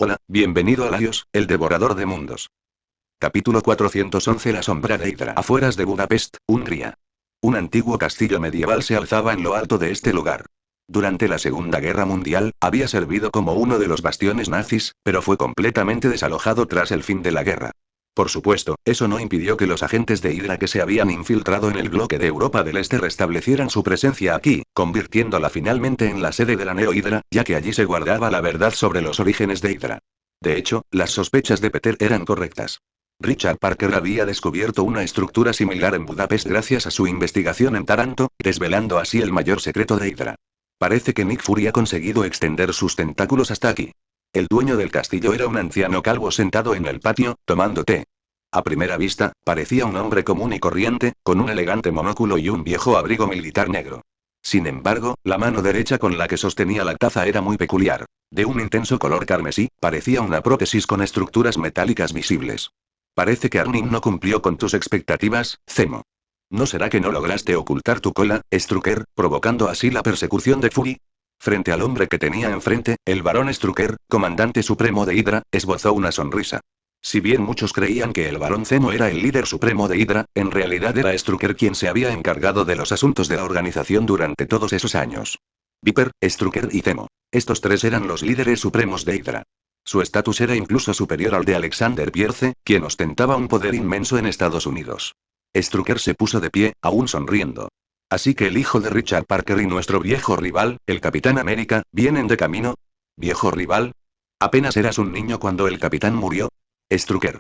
Hola, bienvenido a Laios, el devorador de mundos. Capítulo 411. La sombra de Hydra. Afueras de Budapest, Hungría. Un antiguo castillo medieval se alzaba en lo alto de este lugar. Durante la Segunda Guerra Mundial, había servido como uno de los bastiones nazis, pero fue completamente desalojado tras el fin de la guerra. Por supuesto, eso no impidió que los agentes de Hydra que se habían infiltrado en el bloque de Europa del Este restablecieran su presencia aquí, convirtiéndola finalmente en la sede de la Neo-Hydra, ya que allí se guardaba la verdad sobre los orígenes de Hydra. De hecho, las sospechas de Peter eran correctas. Richard Parker había descubierto una estructura similar en Budapest gracias a su investigación en Taranto, desvelando así el mayor secreto de Hydra. Parece que Nick Fury ha conseguido extender sus tentáculos hasta aquí. El dueño del castillo era un anciano calvo sentado en el patio, tomando té. A primera vista, parecía un hombre común y corriente, con un elegante monóculo y un viejo abrigo militar negro. Sin embargo, la mano derecha con la que sostenía la taza era muy peculiar. De un intenso color carmesí, parecía una prótesis con estructuras metálicas visibles. Parece que Arnim no cumplió con tus expectativas, Zemo. ¿No será que no lograste ocultar tu cola, Strucker, provocando así la persecución de Fury? Frente al hombre que tenía enfrente, el barón Strucker, comandante supremo de Hydra, esbozó una sonrisa. Si bien muchos creían que el barón Zemo era el líder supremo de Hydra, en realidad era Strucker quien se había encargado de los asuntos de la organización durante todos esos años. Viper, Strucker y Zemo. Estos tres eran los líderes supremos de Hydra. Su estatus era incluso superior al de Alexander Pierce, quien ostentaba un poder inmenso en Estados Unidos. Strucker se puso de pie, aún sonriendo. Así que el hijo de Richard Parker y nuestro viejo rival, el Capitán América, ¿vienen de camino? ¿Viejo rival? Apenas eras un niño cuando el capitán murió. Strucker.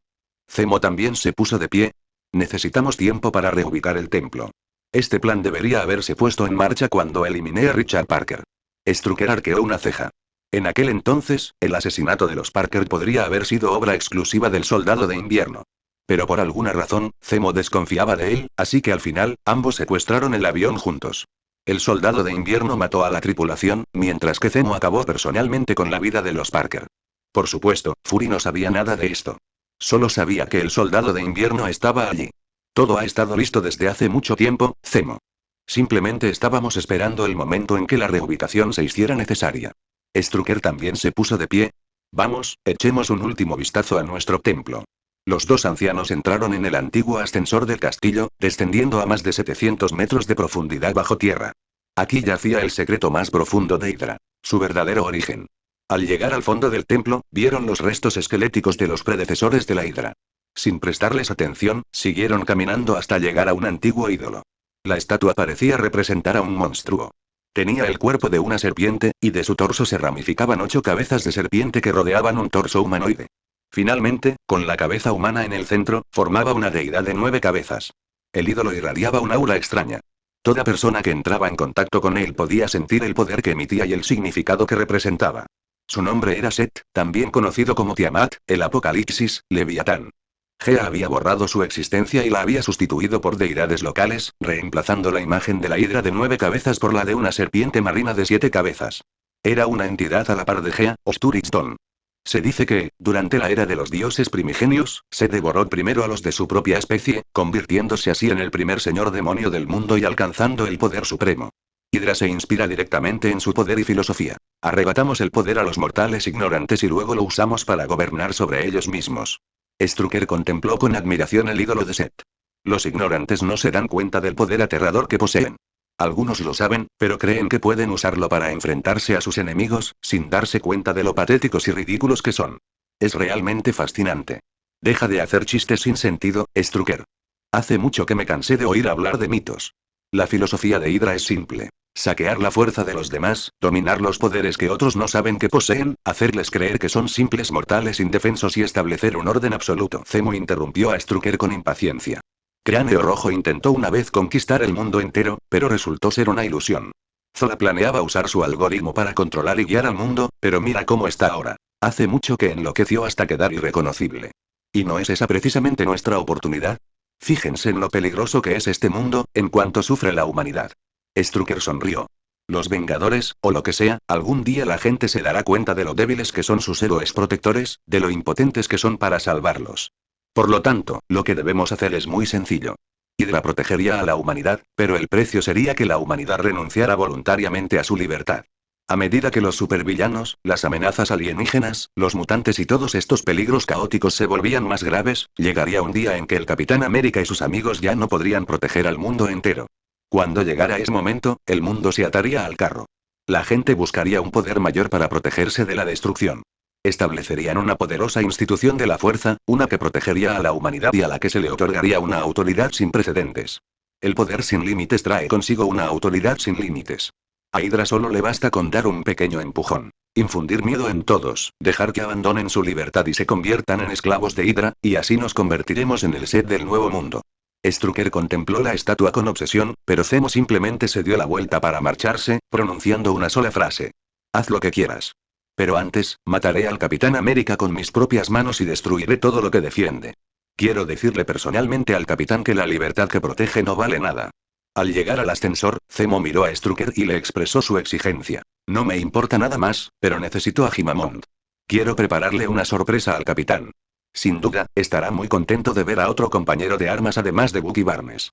Zemo también se puso de pie. Necesitamos tiempo para reubicar el templo. Este plan debería haberse puesto en marcha cuando eliminé a Richard Parker. Strucker arqueó una ceja. En aquel entonces, el asesinato de los Parker podría haber sido obra exclusiva del Soldado de Invierno. Pero por alguna razón, Zemo desconfiaba de él, así que al final, ambos secuestraron el avión juntos. El Soldado de Invierno mató a la tripulación, mientras que Zemo acabó personalmente con la vida de los Parker. Por supuesto, Fury no sabía nada de esto. Solo sabía que el Soldado de Invierno estaba allí. Todo ha estado listo desde hace mucho tiempo, Zemo. Simplemente estábamos esperando el momento en que la reubicación se hiciera necesaria. Strucker también se puso de pie. Vamos, echemos un último vistazo a nuestro templo. Los dos ancianos entraron en el antiguo ascensor del castillo, descendiendo a más de 700 metros de profundidad bajo tierra. Aquí yacía el secreto más profundo de Hydra, su verdadero origen. Al llegar al fondo del templo, vieron los restos esqueléticos de los predecesores de la Hydra. Sin prestarles atención, siguieron caminando hasta llegar a un antiguo ídolo. La estatua parecía representar a un monstruo. Tenía el cuerpo de una serpiente, y de su torso se ramificaban 8 cabezas de serpiente que rodeaban un torso humanoide. Finalmente, con la cabeza humana en el centro, formaba una deidad de 9 cabezas. El ídolo irradiaba un aura extraña. Toda persona que entraba en contacto con él podía sentir el poder que emitía y el significado que representaba. Su nombre era Set, también conocido como Tiamat, el Apocalipsis, Leviatán. Gea había borrado su existencia y la había sustituido por deidades locales, reemplazando la imagen de la hidra de 9 cabezas por la de una serpiente marina de 7 cabezas. Era una entidad a la par de Gea, Osturixton. Se dice que, durante la era de los dioses primigenios, se devoró primero a los de su propia especie, convirtiéndose así en el primer señor demonio del mundo y alcanzando el poder supremo. Hydra se inspira directamente en su poder y filosofía. Arrebatamos el poder a los mortales ignorantes y luego lo usamos para gobernar sobre ellos mismos. Strucker contempló con admiración el ídolo de Set. Los ignorantes no se dan cuenta del poder aterrador que poseen. Algunos lo saben, pero creen que pueden usarlo para enfrentarse a sus enemigos, sin darse cuenta de lo patéticos y ridículos que son. Es realmente fascinante. Deja de hacer chistes sin sentido, Strucker. Hace mucho que me cansé de oír hablar de mitos. La filosofía de Hydra es simple. Saquear la fuerza de los demás, dominar los poderes que otros no saben que poseen, hacerles creer que son simples mortales indefensos y establecer un orden absoluto. Zemo interrumpió a Strucker con impaciencia. Cráneo Rojo intentó una vez conquistar el mundo entero, pero resultó ser una ilusión. Zola planeaba usar su algoritmo para controlar y guiar al mundo, pero mira cómo está ahora. Hace mucho que enloqueció hasta quedar irreconocible. ¿Y no es esa precisamente nuestra oportunidad? Fíjense en lo peligroso que es este mundo, en cuanto sufre la humanidad. Strucker sonrió. Los Vengadores, o lo que sea, algún día la gente se dará cuenta de lo débiles que son sus héroes protectores, de lo impotentes que son para salvarlos. Por lo tanto, lo que debemos hacer es muy sencillo. Hydra protegería a la humanidad, pero el precio sería que la humanidad renunciara voluntariamente a su libertad. A medida que los supervillanos, las amenazas alienígenas, los mutantes y todos estos peligros caóticos se volvían más graves, llegaría un día en que el Capitán América y sus amigos ya no podrían proteger al mundo entero. Cuando llegara ese momento, el mundo se ataría al carro. La gente buscaría un poder mayor para protegerse de la destrucción. Establecerían una poderosa institución de la fuerza, una que protegería a la humanidad y a la que se le otorgaría una autoridad sin precedentes. El poder sin límites trae consigo una autoridad sin límites. A Hydra solo le basta con dar un pequeño empujón, infundir miedo en todos, dejar que abandonen su libertad y se conviertan en esclavos de Hydra, y así nos convertiremos en el set del nuevo mundo. Strucker contempló la estatua con obsesión, pero Zemo simplemente se dio la vuelta para marcharse, pronunciando una sola frase. Haz lo que quieras. Pero antes, mataré al Capitán América con mis propias manos y destruiré todo lo que defiende. Quiero decirle personalmente al capitán que la libertad que protege no vale nada. Al llegar al ascensor, Zemo miró a Strucker y le expresó su exigencia. No me importa nada más, pero necesito a Jimamont. Quiero prepararle una sorpresa al capitán. Sin duda, estará muy contento de ver a otro compañero de armas además de Bucky Barnes.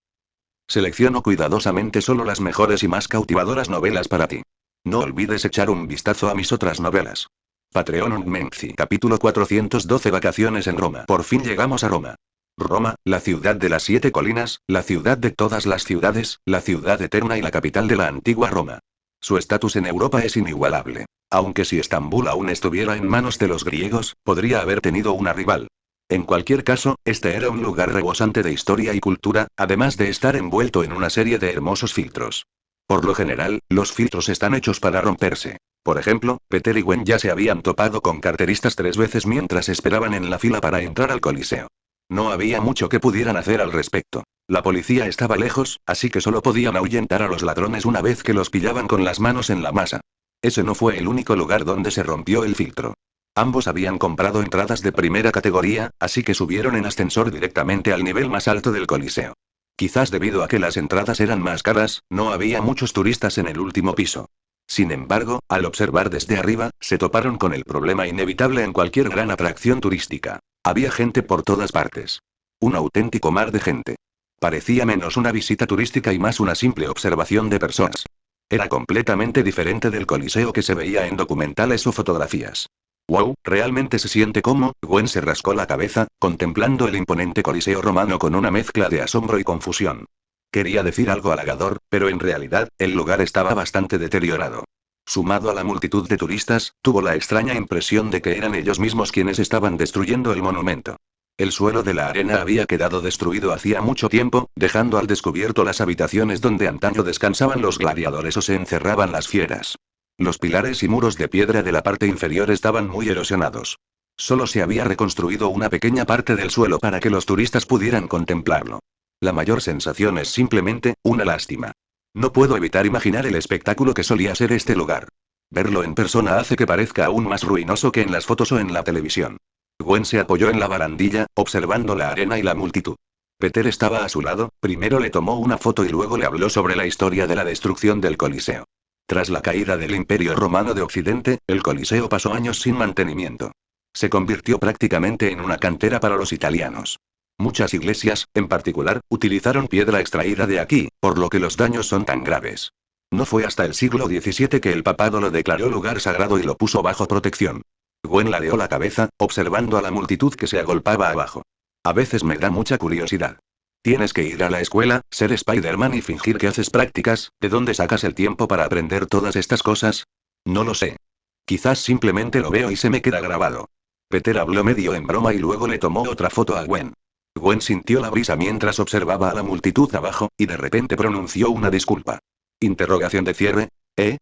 Selecciono cuidadosamente solo las mejores y más cautivadoras novelas para ti. No olvides echar un vistazo a mis otras novelas. Patreon Unmenzi. Capítulo 412. Vacaciones en Roma. Por fin llegamos a Roma. Roma, la ciudad de las 7 colinas, la ciudad de todas las ciudades, la ciudad eterna y la capital de la antigua Roma. Su estatus en Europa es inigualable. Aunque si Estambul aún estuviera en manos de los griegos, podría haber tenido una rival. En cualquier caso, este era un lugar rebosante de historia y cultura, además de estar envuelto en una serie de hermosos filtros. Por lo general, los filtros están hechos para romperse. Por ejemplo, Peter y Gwen ya se habían topado con carteristas 3 veces mientras esperaban en la fila para entrar al Coliseo. No había mucho que pudieran hacer al respecto. La policía estaba lejos, así que solo podían ahuyentar a los ladrones una vez que los pillaban con las manos en la masa. Ese no fue el único lugar donde se rompió el filtro. Ambos habían comprado entradas de primera categoría, así que subieron en ascensor directamente al nivel más alto del Coliseo. Quizás debido a que las entradas eran más caras, no había muchos turistas en el último piso. Sin embargo, al observar desde arriba, se toparon con el problema inevitable en cualquier gran atracción turística. Había gente por todas partes. Un auténtico mar de gente. Parecía menos una visita turística y más una simple observación de personas. Era completamente diferente del Coliseo que se veía en documentales o fotografías. ¡Wow! Realmente se siente como. Gwen se rascó la cabeza, contemplando el imponente Coliseo romano con una mezcla de asombro y confusión. Quería decir algo halagador, pero en realidad, el lugar estaba bastante deteriorado. Sumado a la multitud de turistas, tuvo la extraña impresión de que eran ellos mismos quienes estaban destruyendo el monumento. El suelo de la arena había quedado destruido hacía mucho tiempo, dejando al descubierto las habitaciones donde antaño descansaban los gladiadores o se encerraban las fieras. Los pilares y muros de piedra de la parte inferior estaban muy erosionados. Solo se había reconstruido una pequeña parte del suelo para que los turistas pudieran contemplarlo. La mayor sensación es simplemente, una lástima. No puedo evitar imaginar el espectáculo que solía ser este lugar. Verlo en persona hace que parezca aún más ruinoso que en las fotos o en la televisión. Gwen se apoyó en la barandilla, observando la arena y la multitud. Peter estaba a su lado, primero le tomó una foto y luego le habló sobre la historia de la destrucción del Coliseo. Tras la caída del Imperio Romano de Occidente, el Coliseo pasó años sin mantenimiento. Se convirtió prácticamente en una cantera para los italianos. Muchas iglesias, en particular, utilizaron piedra extraída de aquí, por lo que los daños son tan graves. No fue hasta el siglo XVII que el papado lo declaró lugar sagrado y lo puso bajo protección. Gwen ladeó la cabeza, observando a la multitud que se agolpaba abajo. A veces me da mucha curiosidad. Tienes que ir a la escuela, ser Spider-Man y fingir que haces prácticas. ¿De dónde sacas el tiempo para aprender todas estas cosas? No lo sé. Quizás simplemente lo veo y se me queda grabado. Peter habló medio en broma y luego le tomó otra foto a Gwen. Gwen sintió la brisa mientras observaba a la multitud abajo, y de repente pronunció una disculpa. Interrogación de cierre.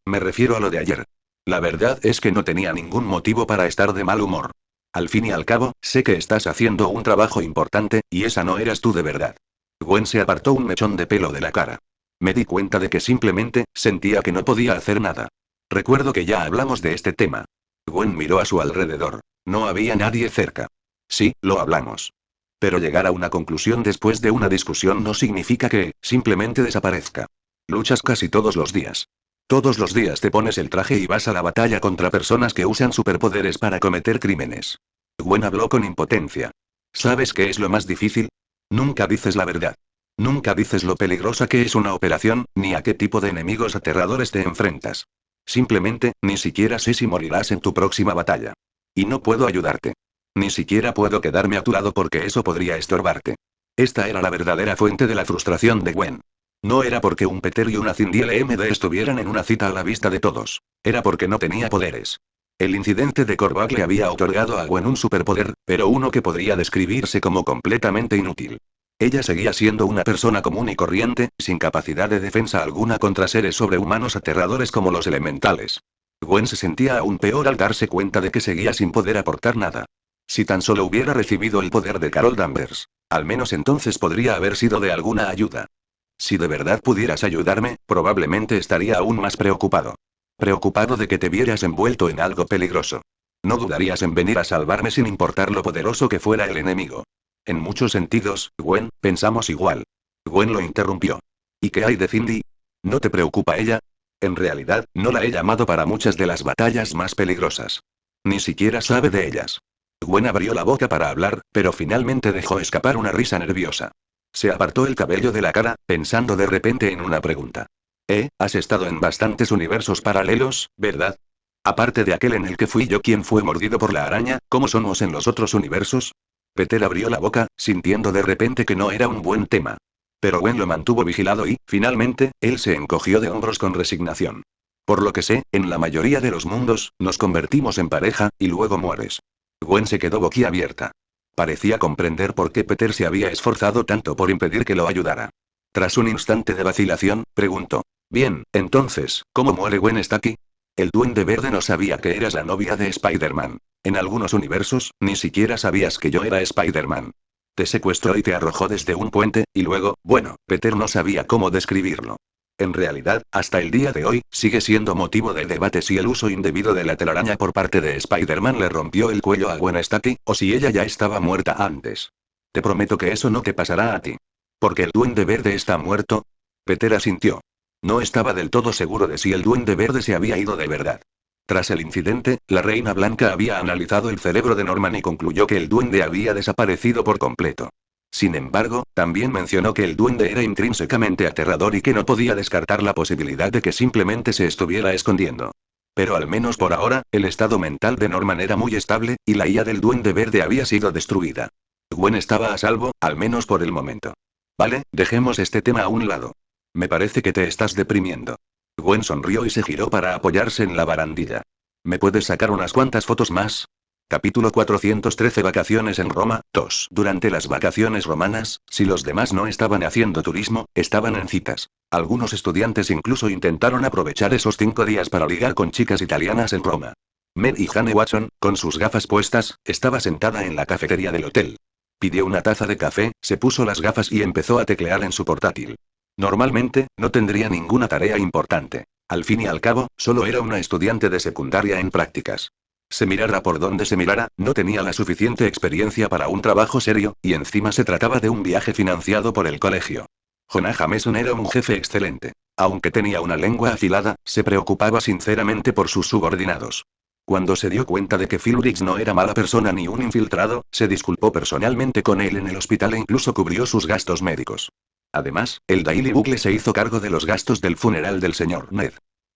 Me refiero a lo de ayer. La verdad es que no tenía ningún motivo para estar de mal humor. Al fin y al cabo, sé que estás haciendo un trabajo importante, y esa no eras tú de verdad. Gwen se apartó un mechón de pelo de la cara. Me di cuenta de que simplemente, sentía que no podía hacer nada. Recuerdo que ya hablamos de este tema. Gwen miró a su alrededor. No había nadie cerca. Sí, lo hablamos. Pero llegar a una conclusión después de una discusión no significa que, simplemente desaparezca. Luchas casi todos los días. Todos los días te pones el traje y vas a la batalla contra personas que usan superpoderes para cometer crímenes. Gwen habló con impotencia. ¿Sabes qué es lo más difícil? Nunca dices la verdad. Nunca dices lo peligrosa que es una operación, ni a qué tipo de enemigos aterradores te enfrentas. Simplemente, ni siquiera sé si morirás en tu próxima batalla. Y no puedo ayudarte. Ni siquiera puedo quedarme a tu lado porque eso podría estorbarte. Esta era la verdadera fuente de la frustración de Gwen. No era porque un Peter y una Cindy LMD estuvieran en una cita a la vista de todos. Era porque no tenía poderes. El incidente de Korvac le había otorgado a Gwen un superpoder, pero uno que podría describirse como completamente inútil. Ella seguía siendo una persona común y corriente, sin capacidad de defensa alguna contra seres sobrehumanos aterradores como los elementales. Gwen se sentía aún peor al darse cuenta de que seguía sin poder aportar nada. Si tan solo hubiera recibido el poder de Carol Danvers, al menos entonces podría haber sido de alguna ayuda. Si de verdad pudieras ayudarme, probablemente estaría aún más preocupado. Preocupado de que te vieras envuelto en algo peligroso. No dudarías en venir a salvarme sin importar lo poderoso que fuera el enemigo. En muchos sentidos, Gwen, pensamos igual. Gwen lo interrumpió. ¿Y qué hay de Cindy? ¿No te preocupa ella? En realidad, no la he llamado para muchas de las batallas más peligrosas. Ni siquiera sabe de ellas. Gwen abrió la boca para hablar, pero finalmente dejó escapar una risa nerviosa. Se apartó el cabello de la cara, pensando de repente en una pregunta. Has estado en bastantes universos paralelos, ¿verdad? Aparte de aquel en el que fui yo quien fue mordido por la araña, ¿cómo somos en los otros universos? Peter abrió la boca, sintiendo de repente que no era un buen tema. Pero Gwen lo mantuvo vigilado y, finalmente, él se encogió de hombros con resignación. Por lo que sé, en la mayoría de los mundos, nos convertimos en pareja, y luego mueres. Gwen se quedó boquiabierta. Parecía comprender por qué Peter se había esforzado tanto por impedir que lo ayudara. Tras un instante de vacilación, preguntó. Bien, entonces, ¿cómo muere Gwen Stacy? El Duende Verde no sabía que eras la novia de Spider-Man. En algunos universos, ni siquiera sabías que yo era Spider-Man. Te secuestró y te arrojó desde un puente, y luego, bueno, Peter no sabía cómo describirlo. En realidad, hasta el día de hoy, sigue siendo motivo de debate si el uso indebido de la telaraña por parte de Spider-Man le rompió el cuello a Gwen Stacy, o si ella ya estaba muerta antes. Te prometo que eso no te pasará a ti. ¿Porque el Duende Verde está muerto? Peter asintió. No estaba del todo seguro de si el Duende Verde se había ido de verdad. Tras el incidente, la Reina Blanca había analizado el cerebro de Norman y concluyó que el duende había desaparecido por completo. Sin embargo, también mencionó que el duende era intrínsecamente aterrador y que no podía descartar la posibilidad de que simplemente se estuviera escondiendo. Pero al menos por ahora, el estado mental de Norman era muy estable, y la IA del Duende Verde había sido destruida. Gwen estaba a salvo, al menos por el momento. Vale, dejemos este tema a un lado. Me parece que te estás deprimiendo. Gwen sonrió y se giró para apoyarse en la barandilla. ¿Me puedes sacar unas cuantas fotos más? Capítulo 413 Vacaciones en Roma, 2. Durante las vacaciones romanas, si los demás no estaban haciendo turismo, estaban en citas. Algunos estudiantes incluso intentaron aprovechar esos 5 días para ligar con chicas italianas en Roma. Mary Jane Watson, con sus gafas puestas, estaba sentada en la cafetería del hotel. Pidió una taza de café, se puso las gafas y empezó a teclear en su portátil. Normalmente, no tendría ninguna tarea importante. Al fin y al cabo, solo era una estudiante de secundaria en prácticas. Se mirara por donde se mirara, no tenía la suficiente experiencia para un trabajo serio, y encima se trataba de un viaje financiado por el colegio. Jonah Jameson era un jefe excelente. Aunque tenía una lengua afilada, se preocupaba sinceramente por sus subordinados. Cuando se dio cuenta de que Phil Briggs no era mala persona ni un infiltrado, se disculpó personalmente con él en el hospital e incluso cubrió sus gastos médicos. Además, el Daily Bugle se hizo cargo de los gastos del funeral del señor Ned.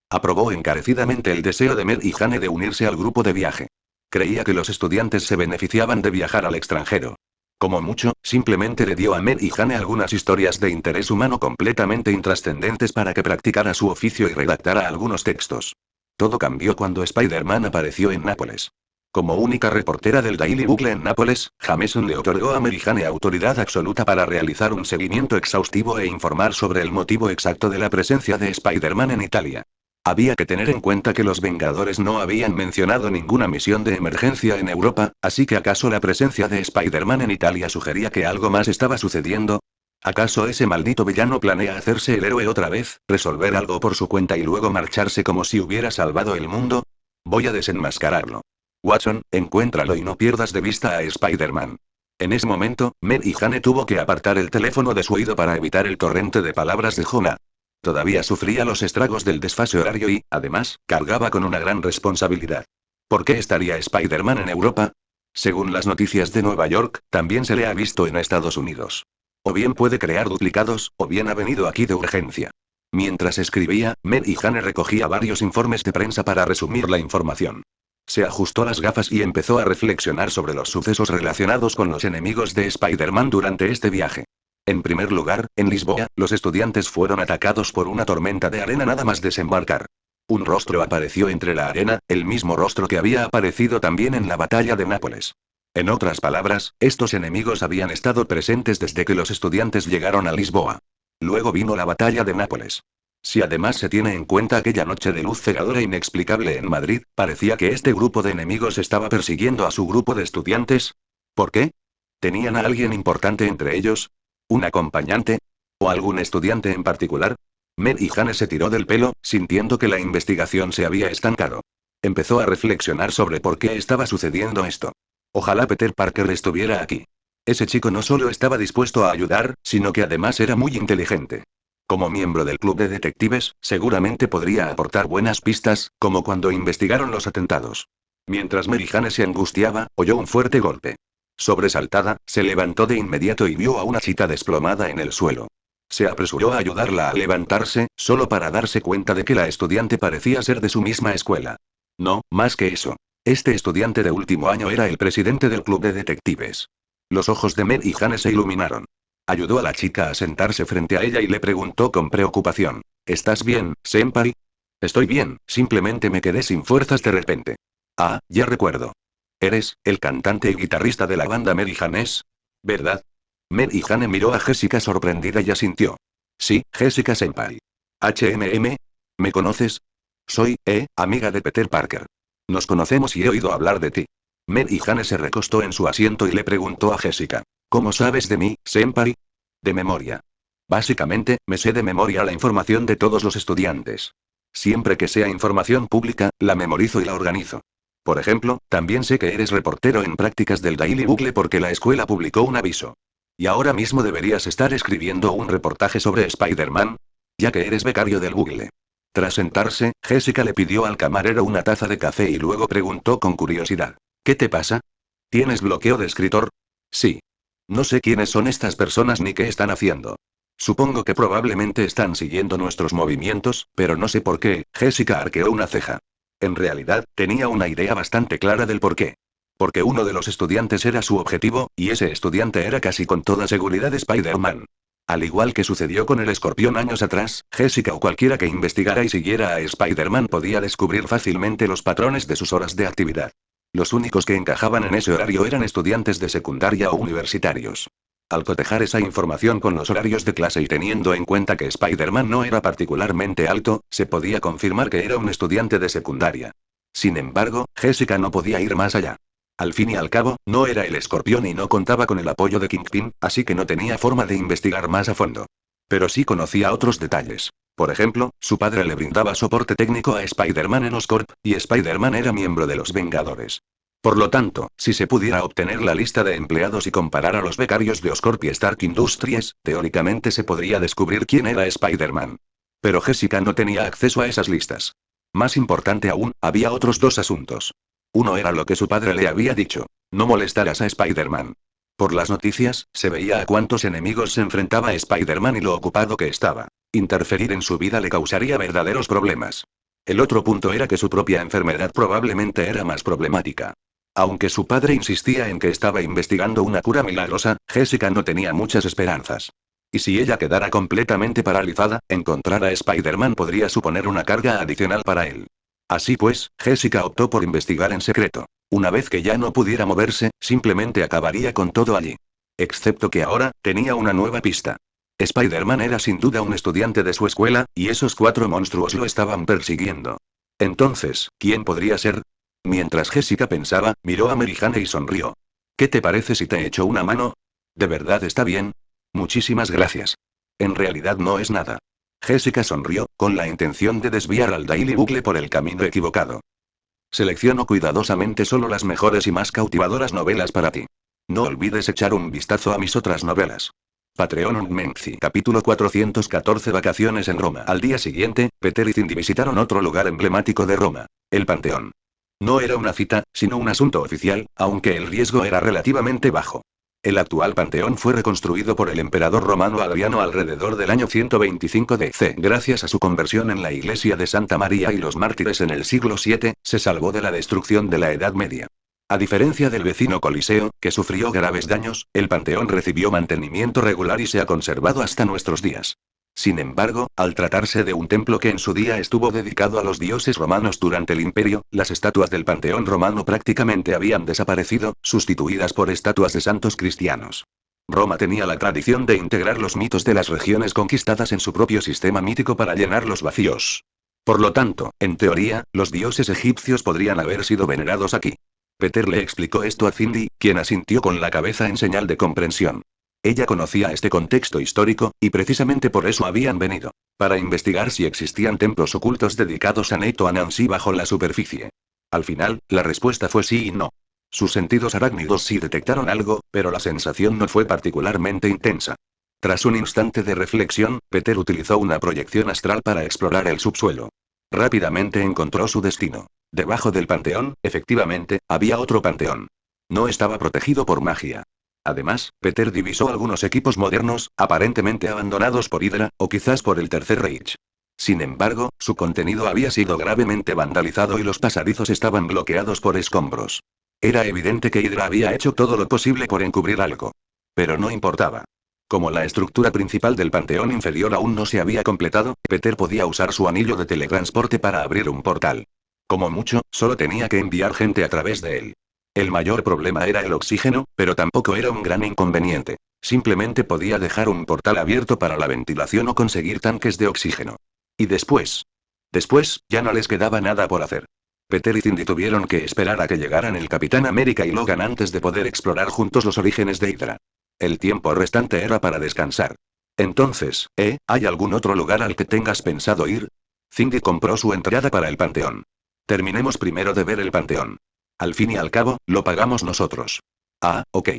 Aprobó encarecidamente el deseo de Mary Jane de unirse al grupo de viaje. Creía que los estudiantes se beneficiaban de viajar al extranjero. Como mucho, simplemente le dio a Mary Jane algunas historias de interés humano completamente intrascendentes para que practicara su oficio y redactara algunos textos. Todo cambió cuando Spider-Man apareció en Nápoles. Como única reportera del Daily Bugle en Nápoles, Jameson le otorgó a Mary Jane autoridad absoluta para realizar un seguimiento exhaustivo e informar sobre el motivo exacto de la presencia de Spider-Man en Italia. Había que tener en cuenta que los Vengadores no habían mencionado ninguna misión de emergencia en Europa, así que ¿acaso la presencia de Spider-Man en Italia sugería que algo más estaba sucediendo? ¿Acaso ese maldito villano planea hacerse el héroe otra vez, resolver algo por su cuenta y luego marcharse como si hubiera salvado el mundo? Voy a desenmascararlo. Watson, encuéntralo y no pierdas de vista a Spider-Man. En ese momento, Mary Jane tuvo que apartar el teléfono de su oído para evitar el torrente de palabras de Jonah. Todavía sufría los estragos del desfase horario y, además, cargaba con una gran responsabilidad. ¿Por qué estaría Spider-Man en Europa? Según las noticias de Nueva York, también se le ha visto en Estados Unidos. O bien puede crear duplicados, o bien ha venido aquí de urgencia. Mientras escribía, Mary Jane recogía varios informes de prensa para resumir la información. Se ajustó las gafas y empezó a reflexionar sobre los sucesos relacionados con los enemigos de Spider-Man durante este viaje. En primer lugar, en Lisboa, los estudiantes fueron atacados por una tormenta de arena nada más desembarcar. Un rostro apareció entre la arena, el mismo rostro que había aparecido también en la batalla de Nápoles. En otras palabras, estos enemigos habían estado presentes desde que los estudiantes llegaron a Lisboa. Luego vino la batalla de Nápoles. Si además se tiene en cuenta aquella noche de luz cegadora inexplicable en Madrid, parecía que este grupo de enemigos estaba persiguiendo a su grupo de estudiantes. ¿Por qué? ¿Tenían a alguien importante entre ellos? ¿Un acompañante? ¿O algún estudiante en particular? Mary Jane se tiró del pelo, sintiendo que la investigación se había estancado. Empezó a reflexionar sobre por qué estaba sucediendo esto. Ojalá Peter Parker estuviera aquí. Ese chico no solo estaba dispuesto a ayudar, sino que además era muy inteligente. Como miembro del club de detectives, seguramente podría aportar buenas pistas, como cuando investigaron los atentados. Mientras Mary Jane se angustiaba, oyó un fuerte golpe. Sobresaltada, se levantó de inmediato y vio a una chica desplomada en el suelo. Se apresuró a ayudarla a levantarse, solo para darse cuenta de que la estudiante parecía ser de su misma escuela. No, más que eso. Este estudiante de último año era el presidente del club de detectives. Los ojos de Mary Jane se iluminaron. Ayudó a la chica a sentarse frente a ella y le preguntó con preocupación: ¿Estás bien, senpai? Estoy bien, simplemente me quedé sin fuerzas de repente. Ah, ya recuerdo. Eres el cantante y guitarrista de la banda Mary Janes, ¿verdad? Mary Jane miró a Jessica sorprendida y asintió. Sí, Jessica senpai. ¿Me conoces? Soy, amiga de Peter Parker. Nos conocemos y he oído hablar de ti. Mary Jane se recostó en su asiento y le preguntó a Jessica: ¿Cómo sabes de mí, senpai? De memoria. Básicamente, me sé de memoria la información de todos los estudiantes. Siempre que sea información pública, la memorizo y la organizo. Por ejemplo, también sé que eres reportero en prácticas del Daily Bugle porque la escuela publicó un aviso. Y ahora mismo deberías estar escribiendo un reportaje sobre Spider-Man, ya que eres becario del Bugle. Tras sentarse, Jessica le pidió al camarero una taza de café y luego preguntó con curiosidad: ¿Qué te pasa? ¿Tienes bloqueo de escritor? Sí. No sé quiénes son estas personas ni qué están haciendo. Supongo que probablemente están siguiendo nuestros movimientos, pero no sé por qué. Jessica arqueó una ceja. En realidad, tenía una idea bastante clara del porqué. Porque uno de los estudiantes era su objetivo, y ese estudiante era casi con toda seguridad Spider-Man. Al igual que sucedió con el Escorpión años atrás, Jessica o cualquiera que investigara y siguiera a Spider-Man podía descubrir fácilmente los patrones de sus horas de actividad. Los únicos que encajaban en ese horario eran estudiantes de secundaria o universitarios. Al cotejar esa información con los horarios de clase y teniendo en cuenta que Spider-Man no era particularmente alto, se podía confirmar que era un estudiante de secundaria. Sin embargo, Jessica no podía ir más allá. Al fin y al cabo, no era el Escorpión y no contaba con el apoyo de Kingpin, así que no tenía forma de investigar más a fondo. Pero sí conocía otros detalles. Por ejemplo, su padre le brindaba soporte técnico a Spider-Man en Oscorp, y Spider-Man era miembro de los Vengadores. Por lo tanto, si se pudiera obtener la lista de empleados y comparar a los becarios de Oscorp y Stark Industries, teóricamente se podría descubrir quién era Spider-Man. Pero Jessica no tenía acceso a esas listas. Más importante aún, había otros dos asuntos. Uno era lo que su padre le había dicho: no molestarás a Spider-Man. Por las noticias, se veía a cuántos enemigos se enfrentaba Spider-Man y lo ocupado que estaba. Interferir en su vida le causaría verdaderos problemas. El otro punto era que su propia enfermedad probablemente era más problemática. Aunque su padre insistía en que estaba investigando una cura milagrosa, Jessica no tenía muchas esperanzas. Y si ella quedara completamente paralizada, encontrar a Spider-Man podría suponer una carga adicional para él. Así pues, Jessica optó por investigar en secreto. Una vez que ya no pudiera moverse, simplemente acabaría con todo allí. Excepto que ahora, tenía una nueva pista. Spider-Man era sin duda un estudiante de su escuela, y esos 4 monstruos lo estaban persiguiendo. Entonces, ¿quién podría ser? Mientras Jessica pensaba, miró a Mary Jane y sonrió. ¿Qué te parece si te echo una mano? ¿De verdad está bien? Muchísimas gracias. En realidad no es nada. Jessica sonrió, con la intención de desviar al Daily Bugle por el camino equivocado. Selecciono cuidadosamente solo las mejores y más cautivadoras novelas para ti. No olvides echar un vistazo a mis otras novelas. Patreon Unmenzi. Capítulo 414. Vacaciones en Roma. Al día siguiente, Peter y Cindy visitaron otro lugar emblemático de Roma: el Panteón. No era una cita, sino un asunto oficial, aunque el riesgo era relativamente bajo. El actual panteón fue reconstruido por el emperador romano Adriano alrededor del año 125 DC. Gracias a su conversión en la iglesia de Santa María y los mártires en el siglo VII, se salvó de la destrucción de la Edad Media. A diferencia del vecino Coliseo, que sufrió graves daños, el panteón recibió mantenimiento regular y se ha conservado hasta nuestros días. Sin embargo, al tratarse de un templo que en su día estuvo dedicado a los dioses romanos durante el imperio, las estatuas del panteón romano prácticamente habían desaparecido, sustituidas por estatuas de santos cristianos. Roma tenía la tradición de integrar los mitos de las regiones conquistadas en su propio sistema mítico para llenar los vacíos. Por lo tanto, en teoría, los dioses egipcios podrían haber sido venerados aquí. Peter le explicó esto a Cindy, quien asintió con la cabeza en señal de comprensión. Ella conocía este contexto histórico, y precisamente por eso habían venido. Para investigar si existían templos ocultos dedicados a Nate o a Nancy bajo la superficie. Al final, la respuesta fue sí y no. Sus sentidos arácnidos sí detectaron algo, pero la sensación no fue particularmente intensa. Tras un instante de reflexión, Peter utilizó una proyección astral para explorar el subsuelo. Rápidamente encontró su destino. Debajo del panteón, efectivamente, había otro panteón. No estaba protegido por magia. Además, Peter divisó algunos equipos modernos, aparentemente abandonados por Hydra, o quizás por el Tercer Reich. Sin embargo, su contenido había sido gravemente vandalizado y los pasadizos estaban bloqueados por escombros. Era evidente que Hydra había hecho todo lo posible por encubrir algo. Pero no importaba. Como la estructura principal del panteón inferior aún no se había completado, Peter podía usar su anillo de teletransporte para abrir un portal. Como mucho, solo tenía que enviar gente a través de él. El mayor problema era el oxígeno, pero tampoco era un gran inconveniente. Simplemente podía dejar un portal abierto para la ventilación o conseguir tanques de oxígeno. ¿Y después? Después, ya no les quedaba nada por hacer. Peter y Cindy tuvieron que esperar a que llegaran el Capitán América y Logan antes de poder explorar juntos los orígenes de Hydra. El tiempo restante era para descansar. Entonces, ¿hay algún otro lugar al que tengas pensado ir? Cindy compró su entrada para el panteón. Terminemos primero de ver el panteón. Al fin y al cabo, lo pagamos nosotros. Ah, ok.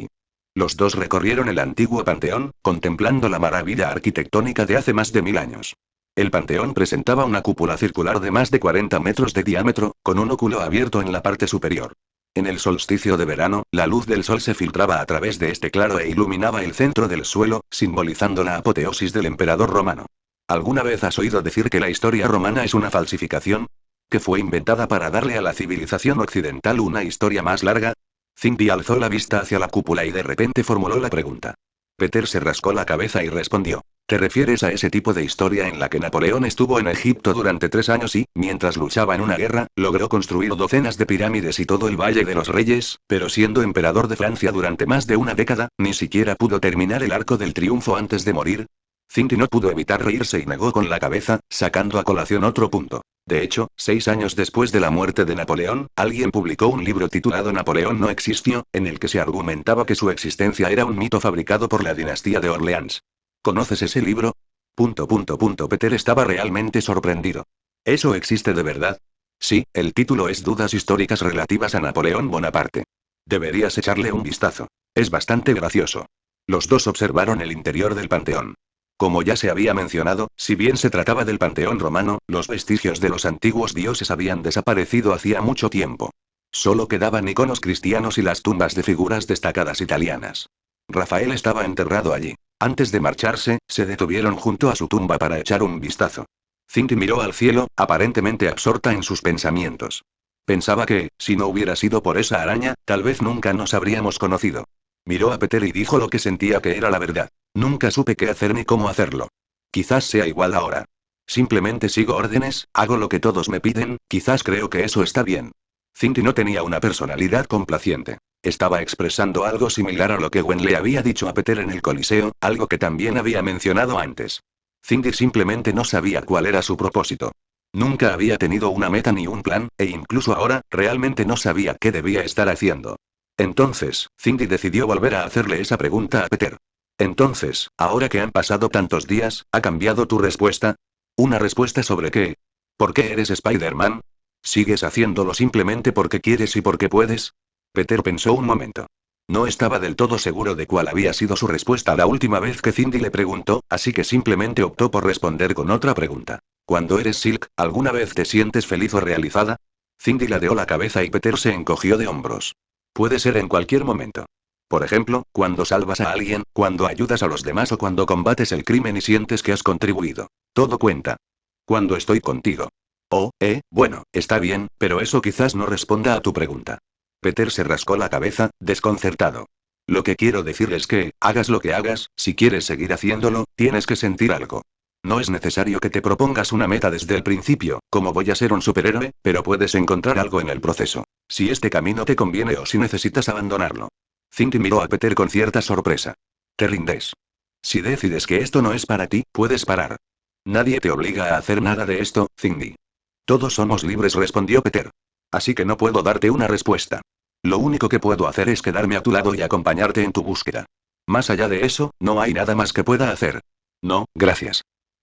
Los dos recorrieron el antiguo panteón, contemplando la maravilla arquitectónica de hace más de 1000 años. El panteón presentaba una cúpula circular de más de 40 metros de diámetro, con un óculo abierto en la parte superior. En el solsticio de verano, la luz del sol se filtraba a través de este claro e iluminaba el centro del suelo, simbolizando la apoteosis del emperador romano. ¿Alguna vez has oído decir que la historia romana es una falsificación? ¿Que fue inventada para darle a la civilización occidental una historia más larga? Cindy alzó la vista hacia la cúpula y de repente formuló la pregunta. Peter se rascó la cabeza y respondió. ¿Te refieres a ese tipo de historia en la que Napoleón estuvo en Egipto durante 3 años y, mientras luchaba en una guerra, logró construir docenas de pirámides y todo el Valle de los Reyes, pero siendo emperador de Francia durante más de una década, ni siquiera pudo terminar el Arco del Triunfo antes de morir? Cindy no pudo evitar reírse y negó con la cabeza, sacando a colación otro punto. De hecho, 6 años después de la muerte de Napoleón, alguien publicó un libro titulado Napoleón no existió, en el que se argumentaba que su existencia era un mito fabricado por la dinastía de Orleans. ¿Conoces ese libro? Peter estaba realmente sorprendido. ¿Eso existe de verdad? Sí, el título es Dudas históricas relativas a Napoleón Bonaparte. Deberías echarle un vistazo. Es bastante gracioso. Los dos observaron el interior del panteón. Como ya se había mencionado, si bien se trataba del panteón romano, los vestigios de los antiguos dioses habían desaparecido hacía mucho tiempo. Solo quedaban iconos cristianos y las tumbas de figuras destacadas italianas. Rafael estaba enterrado allí. Antes de marcharse, se detuvieron junto a su tumba para echar un vistazo. Cindy miró al cielo, aparentemente absorta en sus pensamientos. Pensaba que, si no hubiera sido por esa araña, tal vez nunca nos habríamos conocido. Miró a Peter y dijo lo que sentía que era la verdad. Nunca supe qué hacer ni cómo hacerlo. Quizás sea igual ahora. Simplemente sigo órdenes, hago lo que todos me piden, quizás creo que eso está bien. Cindy no tenía una personalidad complaciente. Estaba expresando algo similar a lo que Gwen le había dicho a Peter en el Coliseo, algo que también había mencionado antes. Cindy simplemente no sabía cuál era su propósito. Nunca había tenido una meta ni un plan, e incluso ahora, realmente no sabía qué debía estar haciendo. Entonces, Cindy decidió volver a hacerle esa pregunta a Peter. Entonces, ahora que han pasado tantos días, ¿ha cambiado tu respuesta? ¿Una respuesta sobre qué? ¿Por qué eres Spider-Man? ¿Sigues haciéndolo simplemente porque quieres y porque puedes? Peter pensó un momento. No estaba del todo seguro de cuál había sido su respuesta la última vez que Cindy le preguntó, así que simplemente optó por responder con otra pregunta. Cuando eres Silk, ¿alguna vez te sientes feliz o realizada? Cindy ladeó la cabeza y Peter se encogió de hombros. Puede ser en cualquier momento. Por ejemplo, cuando salvas a alguien, cuando ayudas a los demás o cuando combates el crimen y sientes que has contribuido. Todo cuenta. Cuando estoy contigo. Oh, bueno, está bien, pero eso quizás no responda a tu pregunta. Peter se rascó la cabeza, desconcertado. Lo que quiero decir es que, hagas lo que hagas, si quieres seguir haciéndolo, tienes que sentir algo. No es necesario que te propongas una meta desde el principio, como voy a ser un superhéroe, pero puedes encontrar algo en el proceso. Si este camino te conviene o si necesitas abandonarlo. Cindy miró a Peter con cierta sorpresa. Te rindes. Si decides que esto no es para ti, puedes parar. Nadie te obliga a hacer nada de esto, Cindy. Todos somos libres, respondió Peter. Así que no puedo darte una respuesta. Lo único que puedo hacer es quedarme a tu lado y acompañarte en tu búsqueda. Más allá de eso, no hay nada más que pueda hacer. No, gracias.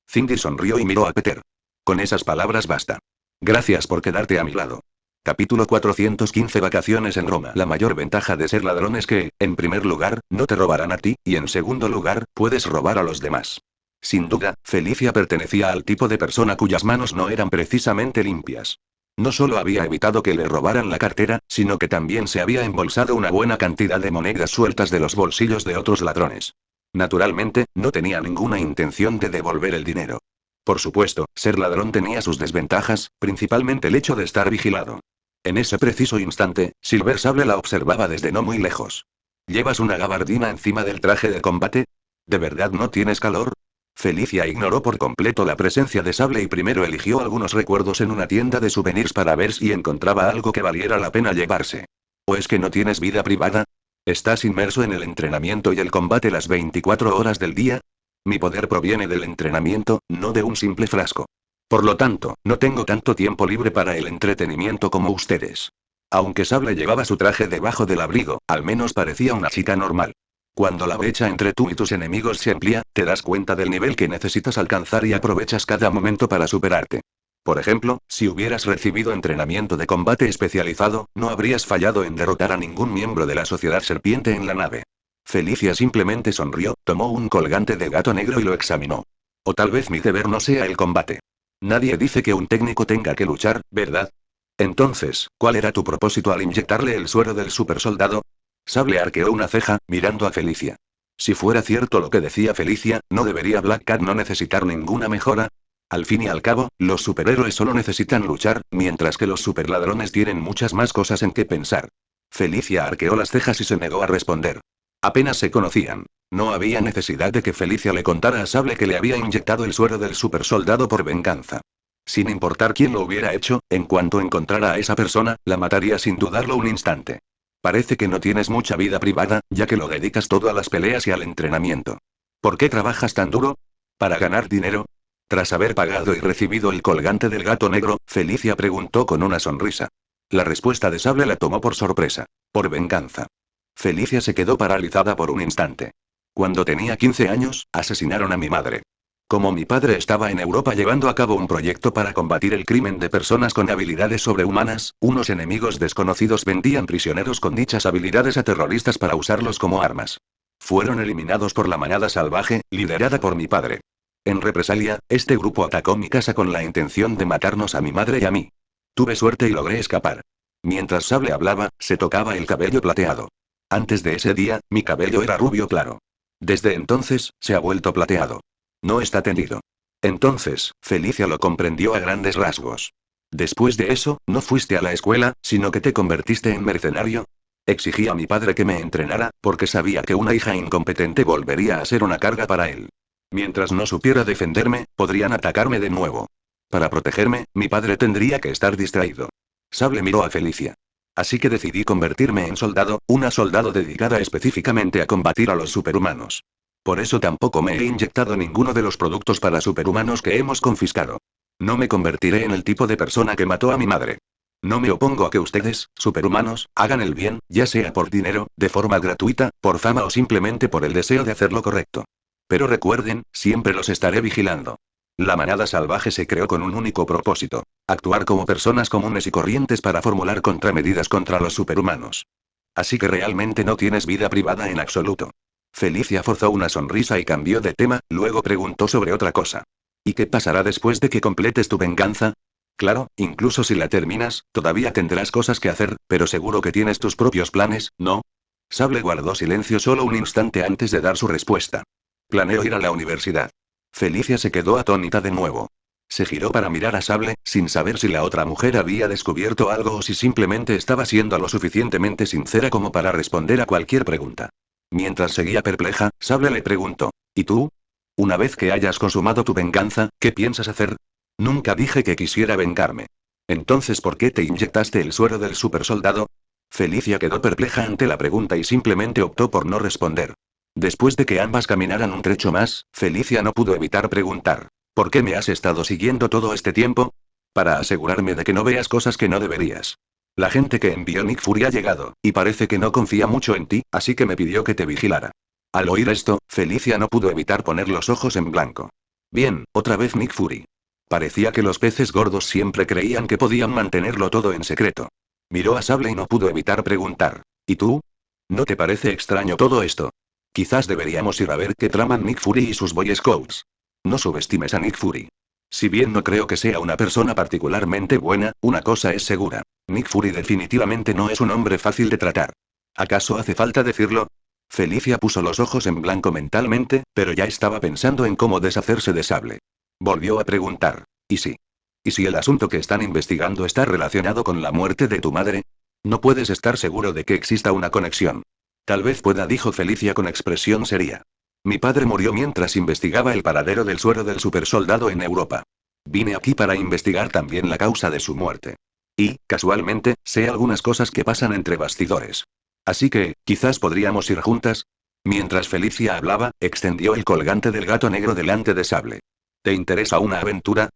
Cindy sonrió y miró a Peter. Con esas palabras basta. Gracias por quedarte a mi lado. Capítulo 415 Vacaciones en Roma. La mayor ventaja de ser ladrón es que, en primer lugar, no te robarán a ti, y en segundo lugar, puedes robar a los demás. Sin duda, Felicia pertenecía al tipo de persona cuyas manos no eran precisamente limpias. No solo había evitado que le robaran la cartera, sino que también se había embolsado una buena cantidad de monedas sueltas de los bolsillos de otros ladrones. Naturalmente, no tenía ninguna intención de devolver el dinero. Por supuesto, ser ladrón tenía sus desventajas, principalmente el hecho de estar vigilado. En ese preciso instante, Silver Sable la observaba desde no muy lejos. ¿Llevas una gabardina encima del traje de combate? ¿De verdad no tienes calor? Felicia ignoró por completo la presencia de Sable y primero eligió algunos recuerdos en una tienda de souvenirs para ver si encontraba algo que valiera la pena llevarse. ¿O es que no tienes vida privada? ¿Estás inmerso en el entrenamiento y el combate las 24 horas del día? Mi poder proviene del entrenamiento, no de un simple frasco. Por lo tanto, no tengo tanto tiempo libre para el entretenimiento como ustedes. Aunque Sable llevaba su traje debajo del abrigo, al menos parecía una chica normal. Cuando la brecha entre tú y tus enemigos se amplía, te das cuenta del nivel que necesitas alcanzar y aprovechas cada momento para superarte. Por ejemplo, si hubieras recibido entrenamiento de combate especializado, no habrías fallado en derrotar a ningún miembro de la Sociedad Serpiente en la nave. Felicia simplemente sonrió, tomó un colgante de gato negro y lo examinó. O tal vez mi deber no sea el combate. Nadie dice que un técnico tenga que luchar, ¿verdad? Entonces, ¿cuál era tu propósito al inyectarle el suero del supersoldado? Sable arqueó una ceja, mirando a Felicia. Si fuera cierto lo que decía Felicia, ¿no debería Black Cat no necesitar ninguna mejora? Al fin y al cabo, los superhéroes solo necesitan luchar, mientras que los superladrones tienen muchas más cosas en que pensar. Felicia arqueó las cejas y se negó a responder. Apenas se conocían. No había necesidad de que Felicia le contara a Sable que le había inyectado el suero del supersoldado por venganza. Sin importar quién lo hubiera hecho, en cuanto encontrara a esa persona, la mataría sin dudarlo un instante. Parece que no tienes mucha vida privada, ya que lo dedicas todo a las peleas y al entrenamiento. ¿Por qué trabajas tan duro? ¿Para ganar dinero? Tras haber pagado y recibido el colgante del gato negro, Felicia preguntó con una sonrisa. La respuesta de Sable la tomó por sorpresa. Por venganza. Felicia se quedó paralizada por un instante. Cuando tenía 15 años, asesinaron a mi madre. Como mi padre estaba en Europa llevando a cabo un proyecto para combatir el crimen de personas con habilidades sobrehumanas, unos enemigos desconocidos vendían prisioneros con dichas habilidades a terroristas para usarlos como armas. Fueron eliminados por la manada salvaje, liderada por mi padre. En represalia, este grupo atacó mi casa con la intención de matarnos a mi madre y a mí. Tuve suerte y logré escapar. Mientras Sable hablaba, se tocaba el cabello plateado. Antes de ese día, mi cabello era rubio claro. Desde entonces, se ha vuelto plateado. No está tendido. Entonces, Felicia lo comprendió a grandes rasgos. Después de eso, no fuiste a la escuela, sino que te convertiste en mercenario. Exigí a mi padre que me entrenara, porque sabía que una hija incompetente volvería a ser una carga para él. Mientras no supiera defenderme, podrían atacarme de nuevo. Para protegerme, mi padre tendría que estar distraído. Sable miró a Felicia. Así que decidí convertirme en soldado, una soldado dedicada específicamente a combatir a los superhumanos. Por eso tampoco me he inyectado ninguno de los productos para superhumanos que hemos confiscado. No me convertiré en el tipo de persona que mató a mi madre. No me opongo a que ustedes, superhumanos, hagan el bien, ya sea por dinero, de forma gratuita, por fama o simplemente por el deseo de hacer lo correcto. Pero recuerden, siempre los estaré vigilando. La manada salvaje se creó con un único propósito: actuar como personas comunes y corrientes para formular contramedidas contra los superhumanos. Así que realmente no tienes vida privada en absoluto. Felicia forzó una sonrisa y cambió de tema, luego preguntó sobre otra cosa. ¿Y qué pasará después de que completes tu venganza? Claro, incluso si la terminas, todavía tendrás cosas que hacer, pero seguro que tienes tus propios planes, ¿no? Sable guardó silencio solo un instante antes de dar su respuesta. Planeo ir a la universidad. Felicia se quedó atónita de nuevo. Se giró para mirar a Sable, sin saber si la otra mujer había descubierto algo o si simplemente estaba siendo lo suficientemente sincera como para responder a cualquier pregunta. Mientras seguía perpleja, Sable le preguntó: ¿Y tú? Una vez que hayas consumado tu venganza, ¿qué piensas hacer? Nunca dije que quisiera vengarme. Entonces, ¿por qué te inyectaste el suero del supersoldado? Felicia quedó perpleja ante la pregunta y simplemente optó por no responder. Después de que ambas caminaran un trecho más, Felicia no pudo evitar preguntar: ¿por qué me has estado siguiendo todo este tiempo? Para asegurarme de que no veas cosas que no deberías. La gente que envió Nick Fury ha llegado, y parece que no confía mucho en ti, así que me pidió que te vigilara. Al oír esto, Felicia no pudo evitar poner los ojos en blanco. Bien, otra vez Nick Fury. Parecía que los peces gordos siempre creían que podían mantenerlo todo en secreto. Miró a Sable y no pudo evitar preguntar: ¿y tú? ¿No te parece extraño todo esto? Quizás deberíamos ir a ver qué traman Nick Fury y sus Boy Scouts. No subestimes a Nick Fury. Si bien no creo que sea una persona particularmente buena, una cosa es segura. Nick Fury definitivamente no es un hombre fácil de tratar. ¿Acaso hace falta decirlo? Felicia puso los ojos en blanco mentalmente, pero ya estaba pensando en cómo deshacerse de Sable. Volvió a preguntar: ¿y si? ¿Y si el asunto que están investigando está relacionado con la muerte de tu madre? No puedes estar seguro de que exista una conexión. Tal vez pueda, dijo Felicia con expresión seria. Mi padre murió mientras investigaba el paradero del suero del supersoldado en Europa. Vine aquí para investigar también la causa de su muerte. Y, casualmente, sé algunas cosas que pasan entre bastidores. Así que, quizás podríamos ir juntas. Mientras Felicia hablaba, extendió el colgante del gato negro delante de Sable. ¿Te interesa una aventura?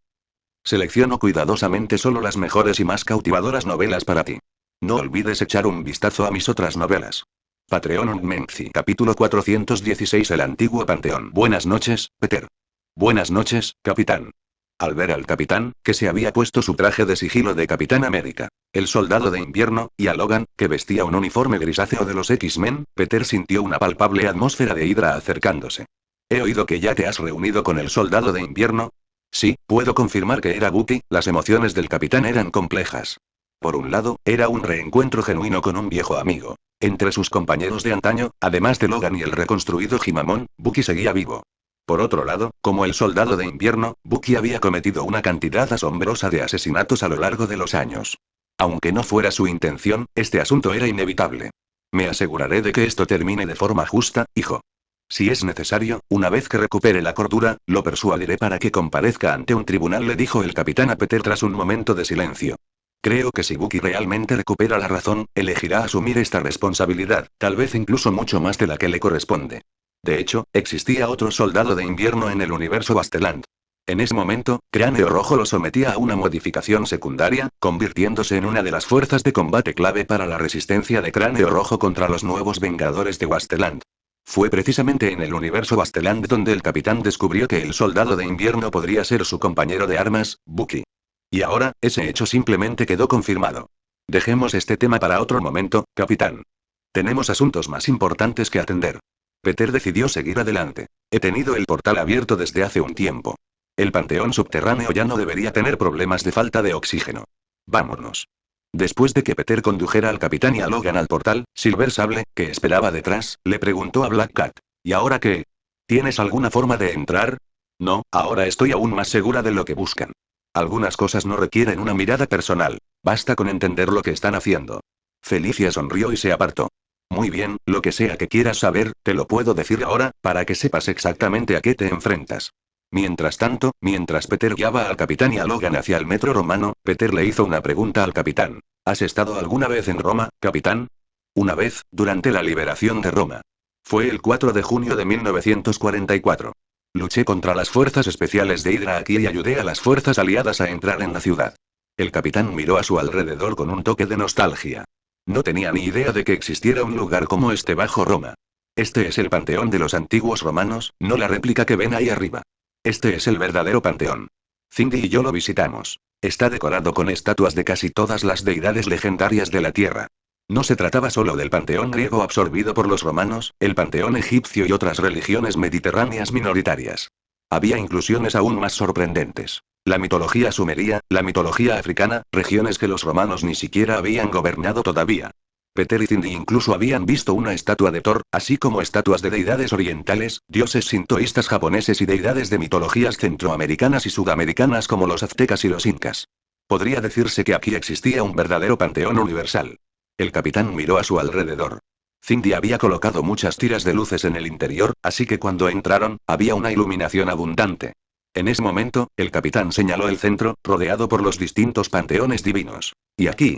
Selecciono cuidadosamente solo las mejores y más cautivadoras novelas para ti. No olvides echar un vistazo a mis otras novelas. Patreon Unmenzi. Capítulo 416. El antiguo panteón. Buenas noches, Peter. Buenas noches, capitán. Al ver al capitán, que se había puesto su traje de sigilo de Capitán América, el soldado de invierno, y a Logan, que vestía un uniforme grisáceo de los X-Men, Peter sintió una palpable atmósfera de Hydra acercándose. He oído que ya te has reunido con el soldado de invierno. Sí, puedo confirmar que era Bucky. Las emociones del capitán eran complejas. Por un lado, era un reencuentro genuino con un viejo amigo. Entre sus compañeros de antaño, además de Logan y el reconstruido Jimamon, Bucky seguía vivo. Por otro lado, como el soldado de invierno, Bucky había cometido una cantidad asombrosa de asesinatos a lo largo de los años. Aunque no fuera su intención, este asunto era inevitable. Me aseguraré de que esto termine de forma justa, hijo. Si es necesario, una vez que recupere la cordura, lo persuadiré para que comparezca ante un tribunal, le dijo el capitán a Peter tras un momento de silencio. Creo que si Bucky realmente recupera la razón, elegirá asumir esta responsabilidad, tal vez incluso mucho más de la que le corresponde. De hecho, existía otro soldado de invierno en el universo Basteland. En ese momento, Cráneo Rojo lo sometía a una modificación secundaria, convirtiéndose en una de las fuerzas de combate clave para la resistencia de Cráneo Rojo contra los nuevos Vengadores de Basteland. Fue precisamente en el universo Basteland donde el capitán descubrió que el soldado de invierno podría ser su compañero de armas, Bucky. Y ahora, ese hecho simplemente quedó confirmado. Dejemos este tema para otro momento, capitán. Tenemos asuntos más importantes que atender. Peter decidió seguir adelante. He tenido el portal abierto desde hace un tiempo. El panteón subterráneo ya no debería tener problemas de falta de oxígeno. Vámonos. Después de que Peter condujera al capitán y a Logan al portal, Silver Sable, que esperaba detrás, le preguntó a Black Cat: ¿y ahora qué? ¿Tienes alguna forma de entrar? No, ahora estoy aún más segura de lo que buscan. Algunas cosas no requieren una mirada personal. Basta con entender lo que están haciendo. Felicia sonrió y se apartó. Muy bien, lo que sea que quieras saber, te lo puedo decir ahora, para que sepas exactamente a qué te enfrentas. Mientras tanto, mientras Peter guiaba al capitán y a Logan hacia el metro romano, Peter le hizo una pregunta al capitán. ¿Has estado alguna vez en Roma, capitán? Una vez, durante la liberación de Roma. Fue el 4 de junio de 1944. Luché contra las fuerzas especiales de Hydra aquí y ayudé a las fuerzas aliadas a entrar en la ciudad. El capitán miró a su alrededor con un toque de nostalgia. No tenía ni idea de que existiera un lugar como este bajo Roma. Este es el panteón de los antiguos romanos, no la réplica que ven ahí arriba. Este es el verdadero panteón. Cindy y yo lo visitamos. Está decorado con estatuas de casi todas las deidades legendarias de la Tierra. No se trataba solo del panteón griego absorbido por los romanos, el panteón egipcio y otras religiones mediterráneas minoritarias. Había inclusiones aún más sorprendentes. La mitología sumeria, la mitología africana, regiones que los romanos ni siquiera habían gobernado todavía. Peter y Cindy incluso habían visto una estatua de Thor, así como estatuas de deidades orientales, dioses sintoístas japoneses y deidades de mitologías centroamericanas y sudamericanas como los aztecas y los incas. Podría decirse que aquí existía un verdadero panteón universal. El capitán miró a su alrededor. Cindy había colocado muchas tiras de luces en el interior, así que cuando entraron, había una iluminación abundante. En ese momento, el capitán señaló el centro, rodeado por los distintos panteones divinos. ¿Y aquí?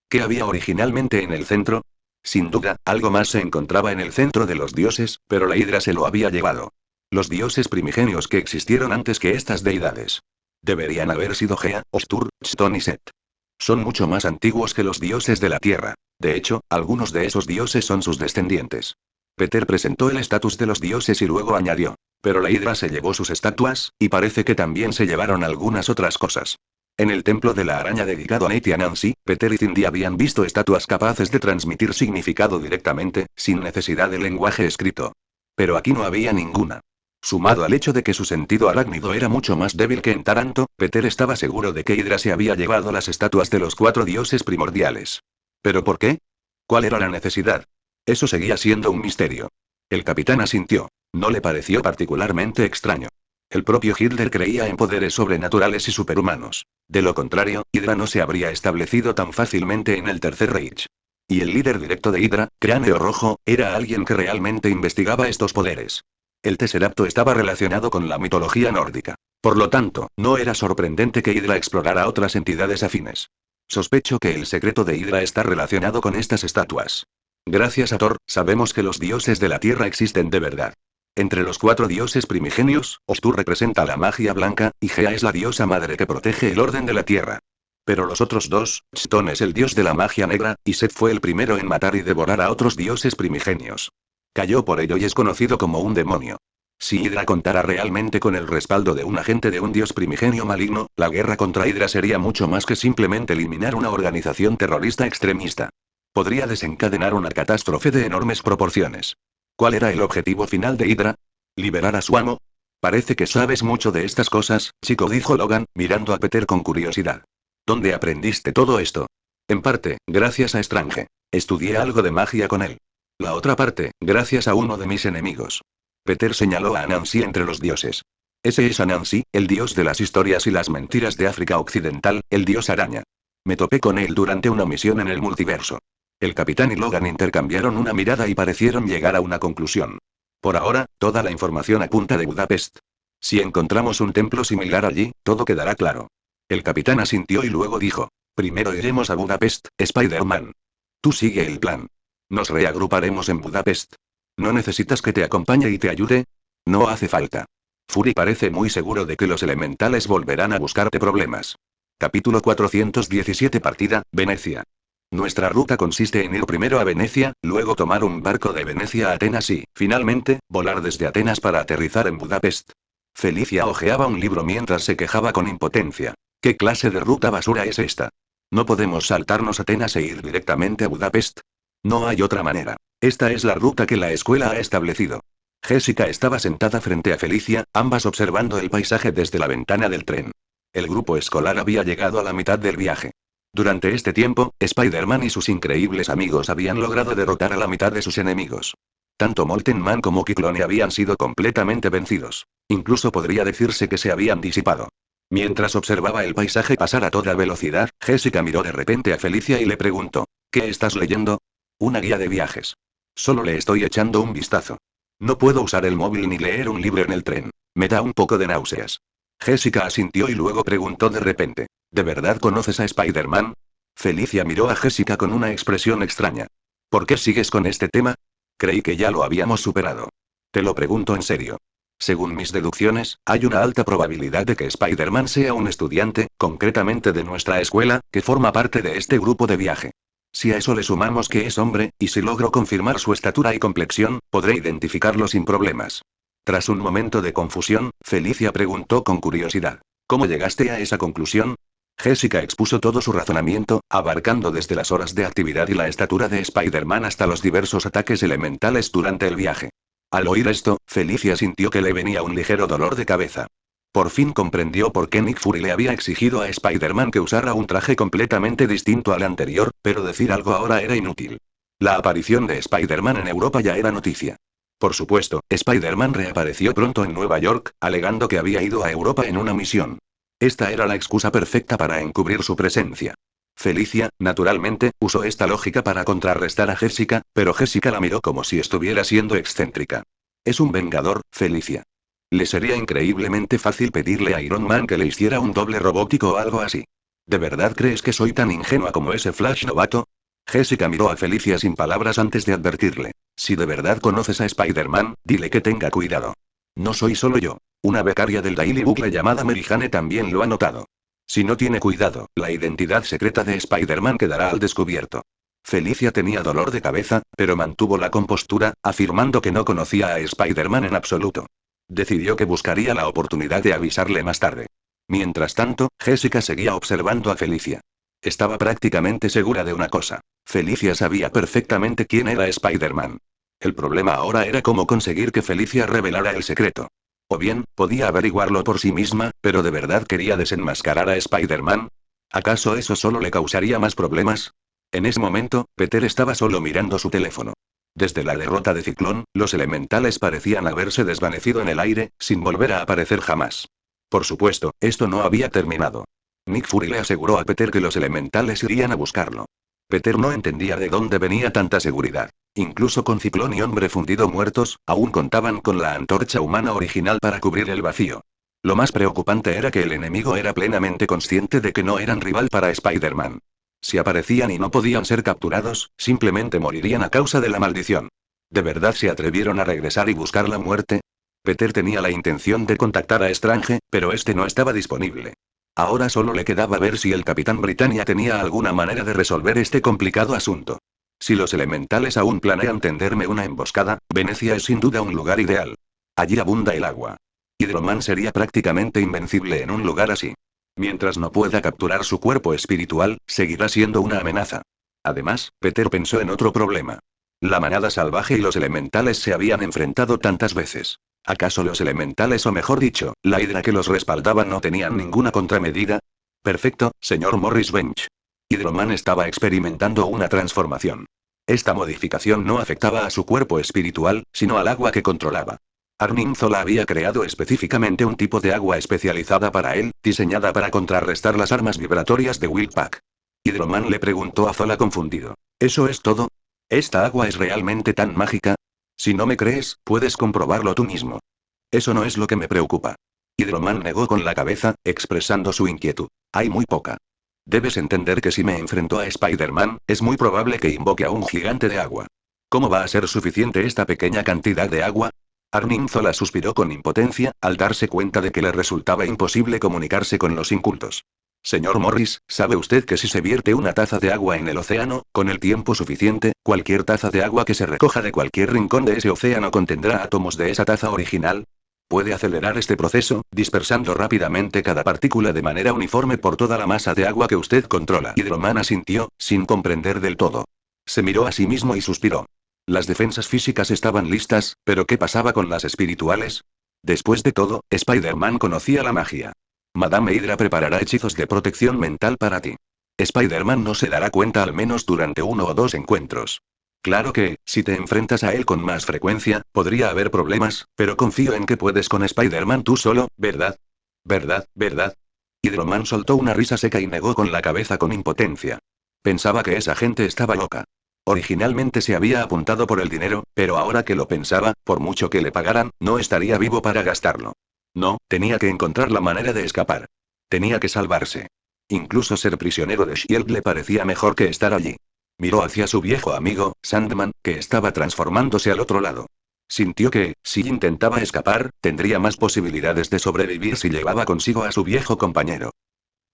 ¿Qué había originalmente en el centro? Sin duda, algo más se encontraba en el centro de los dioses, pero la hidra se lo había llevado. Los dioses primigenios que existieron antes que estas deidades. Deberían haber sido Gea, Ostur, Chthon y Set. Son mucho más antiguos que los dioses de la tierra. De hecho, algunos de esos dioses son sus descendientes. Peter presentó el estatus de los dioses y luego añadió. Pero la hidra se llevó sus estatuas, y parece que también se llevaron algunas otras cosas. En el templo de la araña dedicado a Nate y a Nancy, Peter y Cindy habían visto estatuas capaces de transmitir significado directamente, sin necesidad de lenguaje escrito. Pero aquí no había ninguna. Sumado al hecho de que su sentido arácnido era mucho más débil que en Taranto, Peter estaba seguro de que Hydra se había llevado las estatuas de los 4 dioses primordiales. ¿Pero por qué? ¿Cuál era la necesidad? Eso seguía siendo un misterio. El capitán asintió. No le pareció particularmente extraño. El propio Hitler creía en poderes sobrenaturales y superhumanos. De lo contrario, Hydra no se habría establecido tan fácilmente en el Tercer Reich. Y el líder directo de Hydra, Cráneo Rojo, era alguien que realmente investigaba estos poderes. El Tesseracto estaba relacionado con la mitología nórdica. Por lo tanto, no era sorprendente que Hydra explorara otras entidades afines. Sospecho que el secreto de Hydra está relacionado con estas estatuas. Gracias a Thor, sabemos que los dioses de la Tierra existen de verdad. Entre los 4 dioses primigenios, Ostur representa la magia blanca, y Gea es la diosa madre que protege el orden de la Tierra. Pero los otros dos, Chthon es el dios de la magia negra, y Set fue el primero en matar y devorar a otros dioses primigenios. Cayó por ello y es conocido como un demonio. Si Hydra contara realmente con el respaldo de un agente de un dios primigenio maligno, la guerra contra Hydra sería mucho más que simplemente eliminar una organización terrorista extremista. Podría desencadenar una catástrofe de enormes proporciones. ¿Cuál era el objetivo final de Hydra? ¿Liberar a su amo? Parece que sabes mucho de estas cosas, chico, dijo Logan, mirando a Peter con curiosidad. ¿Dónde aprendiste todo esto? En parte, gracias a Strange. Estudié algo de magia con él. La otra parte, gracias a uno de mis enemigos. Peter señaló a Anansi entre los dioses. Ese es Anansi, el dios de las historias y las mentiras de África Occidental, el dios araña. Me topé con él durante una misión en el multiverso. El capitán y Logan intercambiaron una mirada y parecieron llegar a una conclusión. Por ahora, toda la información apunta de Budapest. Si encontramos un templo similar allí, todo quedará claro. El capitán asintió y luego dijo. Primero iremos a Budapest, Spider-Man. Tú sigue el plan. Nos reagruparemos en Budapest. ¿No necesitas que te acompañe y te ayude? No hace falta. Fury parece muy seguro de que los elementales volverán a buscarte problemas. Capítulo 417 Partida, Venecia. Nuestra ruta consiste en ir primero a Venecia, luego tomar un barco de Venecia a Atenas y, finalmente, volar desde Atenas para aterrizar en Budapest. Felicia hojeaba un libro mientras se quejaba con impotencia. ¿Qué clase de ruta basura es esta? ¿No podemos saltarnos Atenas e ir directamente a Budapest? No hay otra manera. Esta es la ruta que la escuela ha establecido. Jessica estaba sentada frente a Felicia, ambas observando el paisaje desde la ventana del tren. El grupo escolar había llegado a la mitad del viaje. Durante este tiempo, Spider-Man y sus increíbles amigos habían logrado derrotar a la mitad de sus enemigos. Tanto Molten Man como Kiclone habían sido completamente vencidos. Incluso podría decirse que se habían disipado. Mientras observaba el paisaje pasar a toda velocidad, Jessica miró de repente a Felicia y le preguntó, ¿qué estás leyendo? Una guía de viajes. Solo le estoy echando un vistazo. No puedo usar el móvil ni leer un libro en el tren. Me da un poco de náuseas. Jessica asintió y luego preguntó de repente, ¿de verdad conoces a Spider-Man? Felicia miró a Jessica con una expresión extraña. ¿Por qué sigues con este tema? Creí que ya lo habíamos superado. Te lo pregunto en serio. Según mis deducciones, hay una alta probabilidad de que Spider-Man sea un estudiante, concretamente de nuestra escuela, que forma parte de este grupo de viaje. Si a eso le sumamos que es hombre, y si logro confirmar su estatura y complexión, podré identificarlo sin problemas. Tras un momento de confusión, Felicia preguntó con curiosidad, ¿cómo llegaste a esa conclusión? Jessica expuso todo su razonamiento, abarcando desde las horas de actividad y la estatura de Spider-Man hasta los diversos ataques elementales durante el viaje. Al oír esto, Felicia sintió que le venía un ligero dolor de cabeza. Por fin comprendió por qué Nick Fury le había exigido a Spider-Man que usara un traje completamente distinto al anterior, pero decir algo ahora era inútil. La aparición de Spider-Man en Europa ya era noticia. Por supuesto, Spider-Man reapareció pronto en Nueva York, alegando que había ido a Europa en una misión. Esta era la excusa perfecta para encubrir su presencia. Felicia, naturalmente, usó esta lógica para contrarrestar a Jessica, pero Jessica la miró como si estuviera siendo excéntrica. Es un vengador, Felicia. Le sería increíblemente fácil pedirle a Iron Man que le hiciera un doble robótico o algo así. ¿De verdad crees que soy tan ingenua como ese Flash novato? Jessica miró a Felicia sin palabras antes de advertirle. Si de verdad conoces a Spider-Man, dile que tenga cuidado. No soy solo yo. Una becaria del Daily Bugle llamada Mary Jane también lo ha notado. Si no tiene cuidado, la identidad secreta de Spider-Man quedará al descubierto. Felicia tenía dolor de cabeza, pero mantuvo la compostura, afirmando que no conocía a Spider-Man en absoluto. Decidió que buscaría la oportunidad de avisarle más tarde. Mientras tanto, Jessica seguía observando a Felicia. Estaba prácticamente segura de una cosa. Felicia sabía perfectamente quién era Spider-Man. El problema ahora era cómo conseguir que Felicia revelara el secreto. O bien, podía averiguarlo por sí misma, pero ¿de verdad quería desenmascarar a Spider-Man? ¿Acaso eso solo le causaría más problemas? En ese momento, Peter estaba solo mirando su teléfono. Desde la derrota de Ciclón, los elementales parecían haberse desvanecido en el aire, sin volver a aparecer jamás. Por supuesto, esto no había terminado. Nick Fury le aseguró a Peter que los elementales irían a buscarlo. Peter no entendía de dónde venía tanta seguridad. Incluso con Ciclón y Hombre Fundido muertos, aún contaban con la antorcha humana original para cubrir el vacío. Lo más preocupante era que el enemigo era plenamente consciente de que no eran rival para Spider-Man. Si aparecían y no podían ser capturados, simplemente morirían a causa de la maldición. ¿De verdad se atrevieron a regresar y buscar la muerte? Peter tenía la intención de contactar a Strange, pero este no estaba disponible. Ahora solo le quedaba ver si el Capitán Britannia tenía alguna manera de resolver este complicado asunto. Si los elementales aún planean tenderme una emboscada, Venecia es sin duda un lugar ideal. Allí abunda el agua. Hydro-Man sería prácticamente invencible en un lugar así. Mientras no pueda capturar su cuerpo espiritual, seguirá siendo una amenaza. Además, Peter pensó en otro problema. La manada salvaje y los elementales se habían enfrentado tantas veces. ¿Acaso los elementales o mejor dicho, la hidra que los respaldaba no tenían ninguna contramedida? Perfecto, señor Morris Bench. Hydro-Man estaba experimentando una transformación. Esta modificación no afectaba a su cuerpo espiritual, sino al agua que controlaba. Arnim Zola había creado específicamente un tipo de agua especializada para él, diseñada para contrarrestar las armas vibratorias de Willpack. Hydro-Man le preguntó a Zola confundido. ¿Eso es todo? ¿Esta agua es realmente tan mágica? Si no me crees, puedes comprobarlo tú mismo. Eso no es lo que me preocupa. Hydro-Man negó con la cabeza, expresando su inquietud. Hay muy poca. Debes entender que si me enfrento a Spider-Man, es muy probable que invoque a un gigante de agua. ¿Cómo va a ser suficiente esta pequeña cantidad de agua? Arnim Zola suspiró con impotencia, al darse cuenta de que le resultaba imposible comunicarse con los incultos. Señor Morris, ¿sabe usted que si se vierte una taza de agua en el océano, con el tiempo suficiente, cualquier taza de agua que se recoja de cualquier rincón de ese océano contendrá átomos de esa taza original? Puede acelerar este proceso, dispersando rápidamente cada partícula de manera uniforme por toda la masa de agua que usted controla. Hydro-Man asintió, sin comprender del todo. Se miró a sí mismo y suspiró. Las defensas físicas estaban listas, pero ¿qué pasaba con las espirituales? Después de todo, Spider-Man conocía la magia. Madame Hydra preparará hechizos de protección mental para ti. Spider-Man no se dará cuenta al menos durante 1 o 2 encuentros. Claro que, si te enfrentas a él con más frecuencia, podría haber problemas, pero confío en que puedes con Spider-Man tú solo, ¿verdad? ¿Verdad, verdad? Hydro-Man soltó una risa seca y negó con la cabeza con impotencia. Pensaba que esa gente estaba loca. Originalmente se había apuntado por el dinero, pero ahora que lo pensaba, por mucho que le pagaran, no estaría vivo para gastarlo. No, tenía que encontrar la manera de escapar. Tenía que salvarse. Incluso ser prisionero de Shield le parecía mejor que estar allí. Miró hacia su viejo amigo, Sandman, que estaba transformándose al otro lado. Sintió que, si intentaba escapar, tendría más posibilidades de sobrevivir si llevaba consigo a su viejo compañero.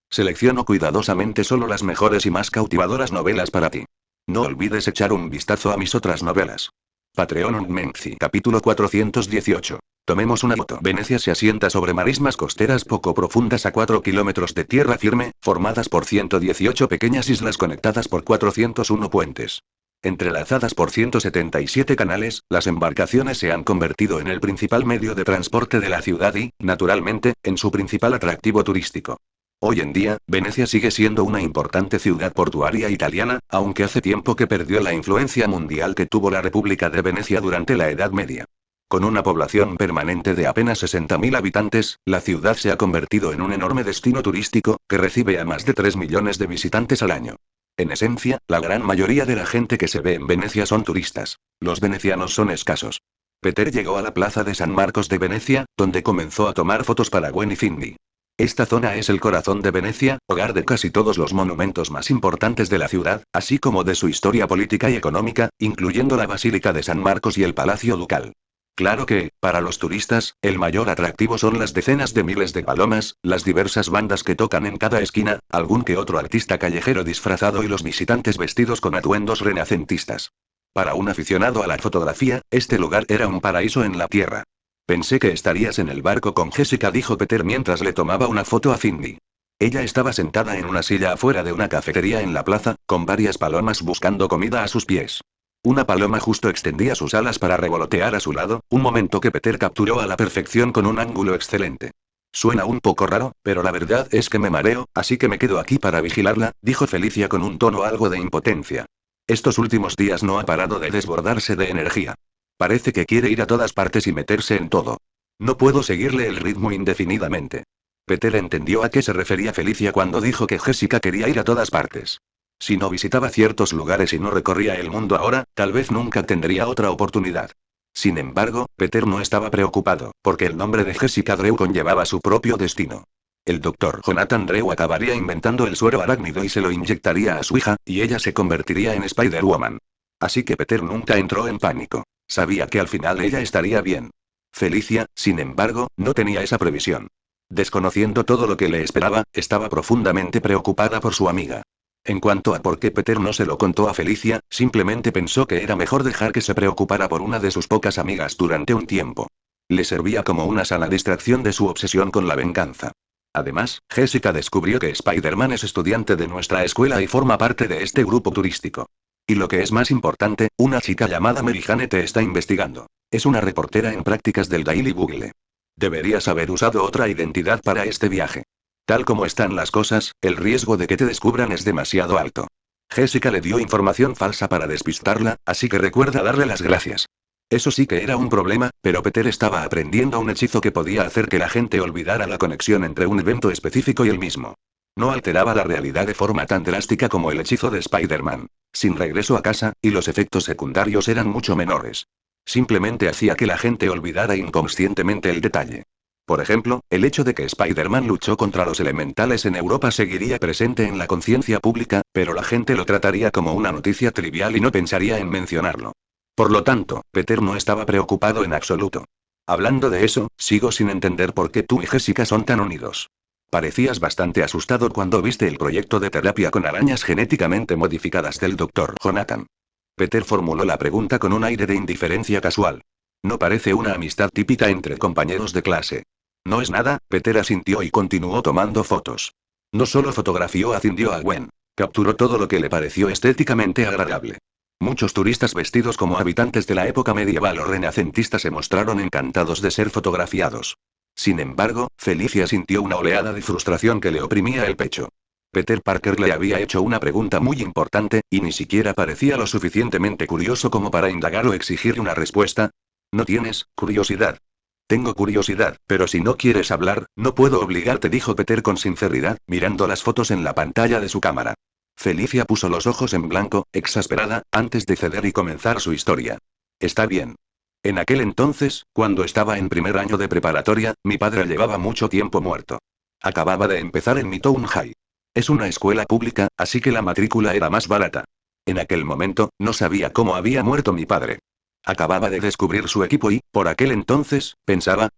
Selecciono cuidadosamente solo las mejores y más cautivadoras novelas para ti. No olvides echar un vistazo a mis otras novelas. Patreon Menzi. Capítulo 418. Tomemos una foto. Venecia se asienta sobre marismas costeras poco profundas a 4 kilómetros de tierra firme, formadas por 118 pequeñas islas conectadas por 401 puentes. Entrelazadas por 177 canales, las embarcaciones se han convertido en el principal medio de transporte de la ciudad y, naturalmente, en su principal atractivo turístico. Hoy en día, Venecia sigue siendo una importante ciudad portuaria italiana, aunque hace tiempo que perdió la influencia mundial que tuvo la República de Venecia durante la Edad Media. Con una población permanente de apenas 60.000 habitantes, la ciudad se ha convertido en un enorme destino turístico, que recibe a más de 3 millones de visitantes al año. En esencia, la gran mayoría de la gente que se ve en Venecia son turistas. Los venecianos son escasos. Peter llegó a la plaza de San Marcos de Venecia, donde comenzó a tomar fotos para Gwen y Cindy. Esta zona es el corazón de Venecia, hogar de casi todos los monumentos más importantes de la ciudad, así como de su historia política y económica, incluyendo la Basílica de San Marcos y el Palacio Ducal. Claro que, para los turistas, el mayor atractivo son las decenas de miles de palomas, las diversas bandas que tocan en cada esquina, algún que otro artista callejero disfrazado y los visitantes vestidos con atuendos renacentistas. Para un aficionado a la fotografía, este lugar era un paraíso en la tierra. Pensé que estarías en el barco con Jessica, dijo Peter mientras le tomaba una foto a Cindy. Ella estaba sentada en una silla afuera de una cafetería en la plaza, con varias palomas buscando comida a sus pies. Una paloma justo extendía sus alas para revolotear a su lado, un momento que Peter capturó a la perfección con un ángulo excelente. Suena un poco raro, pero la verdad es que me mareo, así que me quedo aquí para vigilarla, dijo Felicia con un tono algo de impotencia. Estos últimos días no ha parado de desbordarse de energía. Parece que quiere ir a todas partes y meterse en todo. No puedo seguirle el ritmo indefinidamente. Peter entendió a qué se refería Felicia cuando dijo que Jessica quería ir a todas partes. Si no visitaba ciertos lugares y no recorría el mundo ahora, tal vez nunca tendría otra oportunidad. Sin embargo, Peter no estaba preocupado, porque el nombre de Jessica Drew conllevaba su propio destino. El doctor Jonathan Drew acabaría inventando el suero arácnido y se lo inyectaría a su hija, y ella se convertiría en Spider-Woman. Así que Peter nunca entró en pánico. Sabía que al final ella estaría bien. Felicia, sin embargo, no tenía esa previsión. Desconociendo todo lo que le esperaba, estaba profundamente preocupada por su amiga. En cuanto a por qué Peter no se lo contó a Felicia, simplemente pensó que era mejor dejar que se preocupara por una de sus pocas amigas durante un tiempo. Le servía como una sana distracción de su obsesión con la venganza. Además, Jessica descubrió que Spider-Man es estudiante de nuestra escuela y forma parte de este grupo turístico. Y lo que es más importante, una chica llamada Mary Jane te está investigando. Es una reportera en prácticas del Daily Bugle. Deberías haber usado otra identidad para este viaje. Tal como están las cosas, el riesgo de que te descubran es demasiado alto. Jessica le dio información falsa para despistarla, así que recuerda darle las gracias. Eso sí que era un problema, pero Peter estaba aprendiendo un hechizo que podía hacer que la gente olvidara la conexión entre un evento específico y el mismo. No alteraba la realidad de forma tan drástica como el hechizo de Spider-Man. Sin regreso a casa, y los efectos secundarios eran mucho menores. Simplemente hacía que la gente olvidara inconscientemente el detalle. Por ejemplo, el hecho de que Spider-Man luchó contra los elementales en Europa seguiría presente en la conciencia pública, pero la gente lo trataría como una noticia trivial y no pensaría en mencionarlo. Por lo tanto, Peter no estaba preocupado en absoluto. Hablando de eso, sigo sin entender por qué tú y Jessica son tan unidos. Parecías bastante asustado cuando viste el proyecto de terapia con arañas genéticamente modificadas del Dr. Jonathan. Peter formuló la pregunta con un aire de indiferencia casual. No parece una amistad típica entre compañeros de clase. No es nada, Peter asintió y continuó tomando fotos. No solo fotografió a Cindy o a Gwen, capturó todo lo que le pareció estéticamente agradable. Muchos turistas vestidos como habitantes de la época medieval o renacentista se mostraron encantados de ser fotografiados. Sin embargo, Felicia sintió una oleada de frustración que le oprimía el pecho. Peter Parker le había hecho una pregunta muy importante, y ni siquiera parecía lo suficientemente curioso como para indagar o exigir una respuesta. ¿No tienes curiosidad? Tengo curiosidad, pero si no quieres hablar, no puedo obligarte, dijo Peter con sinceridad, mirando las fotos en la pantalla de su cámara. Felicia puso los ojos en blanco, exasperada, antes de ceder y comenzar su historia. Está bien. En aquel entonces, cuando estaba en primer año de preparatoria, mi padre llevaba mucho tiempo muerto. Acababa de empezar en mi Town High. Es una escuela pública, así que la matrícula era más barata. En aquel momento, no sabía cómo había muerto mi padre. Acababa de descubrir su equipo y, por aquel entonces, pensaba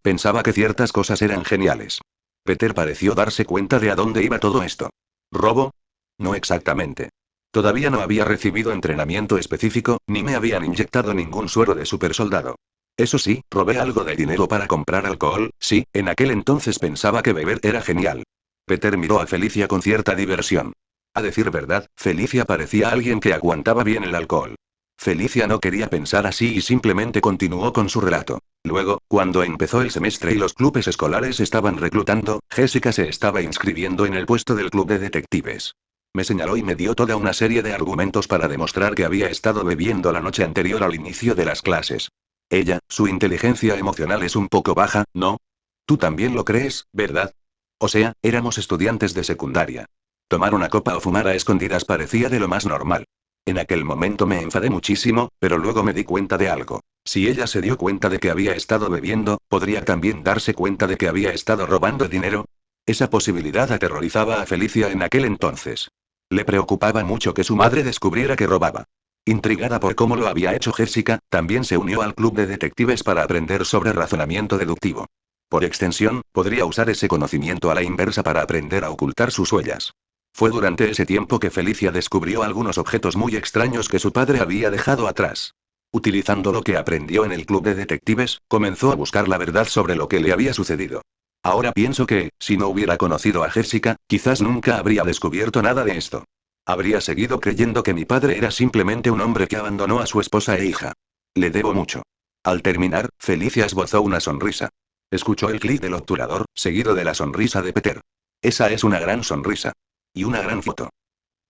que ciertas cosas eran geniales. Peter pareció darse cuenta de a dónde iba todo esto. ¿Robo? No exactamente. Todavía no había recibido entrenamiento específico, ni me habían inyectado ningún suero de supersoldado. Eso sí, robé algo de dinero para comprar alcohol, sí, en aquel entonces pensaba que beber era genial. Peter miró a Felicia con cierta diversión. A decir verdad, Felicia parecía alguien que aguantaba bien el alcohol. Felicia no quería pensar así y simplemente continuó con su relato. Luego, cuando empezó el semestre y los clubes escolares estaban reclutando, Jessica se estaba inscribiendo en el puesto del club de detectives. Me señaló y me dio toda una serie de argumentos para demostrar que había estado bebiendo la noche anterior al inicio de las clases. Su inteligencia emocional es un poco baja, ¿no? Tú también lo crees, ¿verdad? O sea, éramos estudiantes de secundaria. Tomar una copa o fumar a escondidas parecía de lo más normal. En aquel momento me enfadé muchísimo, pero luego me di cuenta de algo. Si ella se dio cuenta de que había estado bebiendo, ¿podría también darse cuenta de que había estado robando dinero? Esa posibilidad aterrorizaba a Felicia en aquel entonces. Le preocupaba mucho que su madre descubriera que robaba. Intrigada por cómo lo había hecho Jessica, también se unió al club de detectives para aprender sobre razonamiento deductivo. Por extensión, podría usar ese conocimiento a la inversa para aprender a ocultar sus huellas. Fue durante ese tiempo que Felicia descubrió algunos objetos muy extraños que su padre había dejado atrás. Utilizando lo que aprendió en el club de detectives, comenzó a buscar la verdad sobre lo que le había sucedido. Ahora pienso que, si no hubiera conocido a Jessica, quizás nunca habría descubierto nada de esto. Habría seguido creyendo que mi padre era simplemente un hombre que abandonó a su esposa e hija. Le debo mucho. Al terminar, Felicia esbozó una sonrisa. Escuchó el clic del obturador, seguido de la sonrisa de Peter. Esa es una gran sonrisa. Y una gran foto.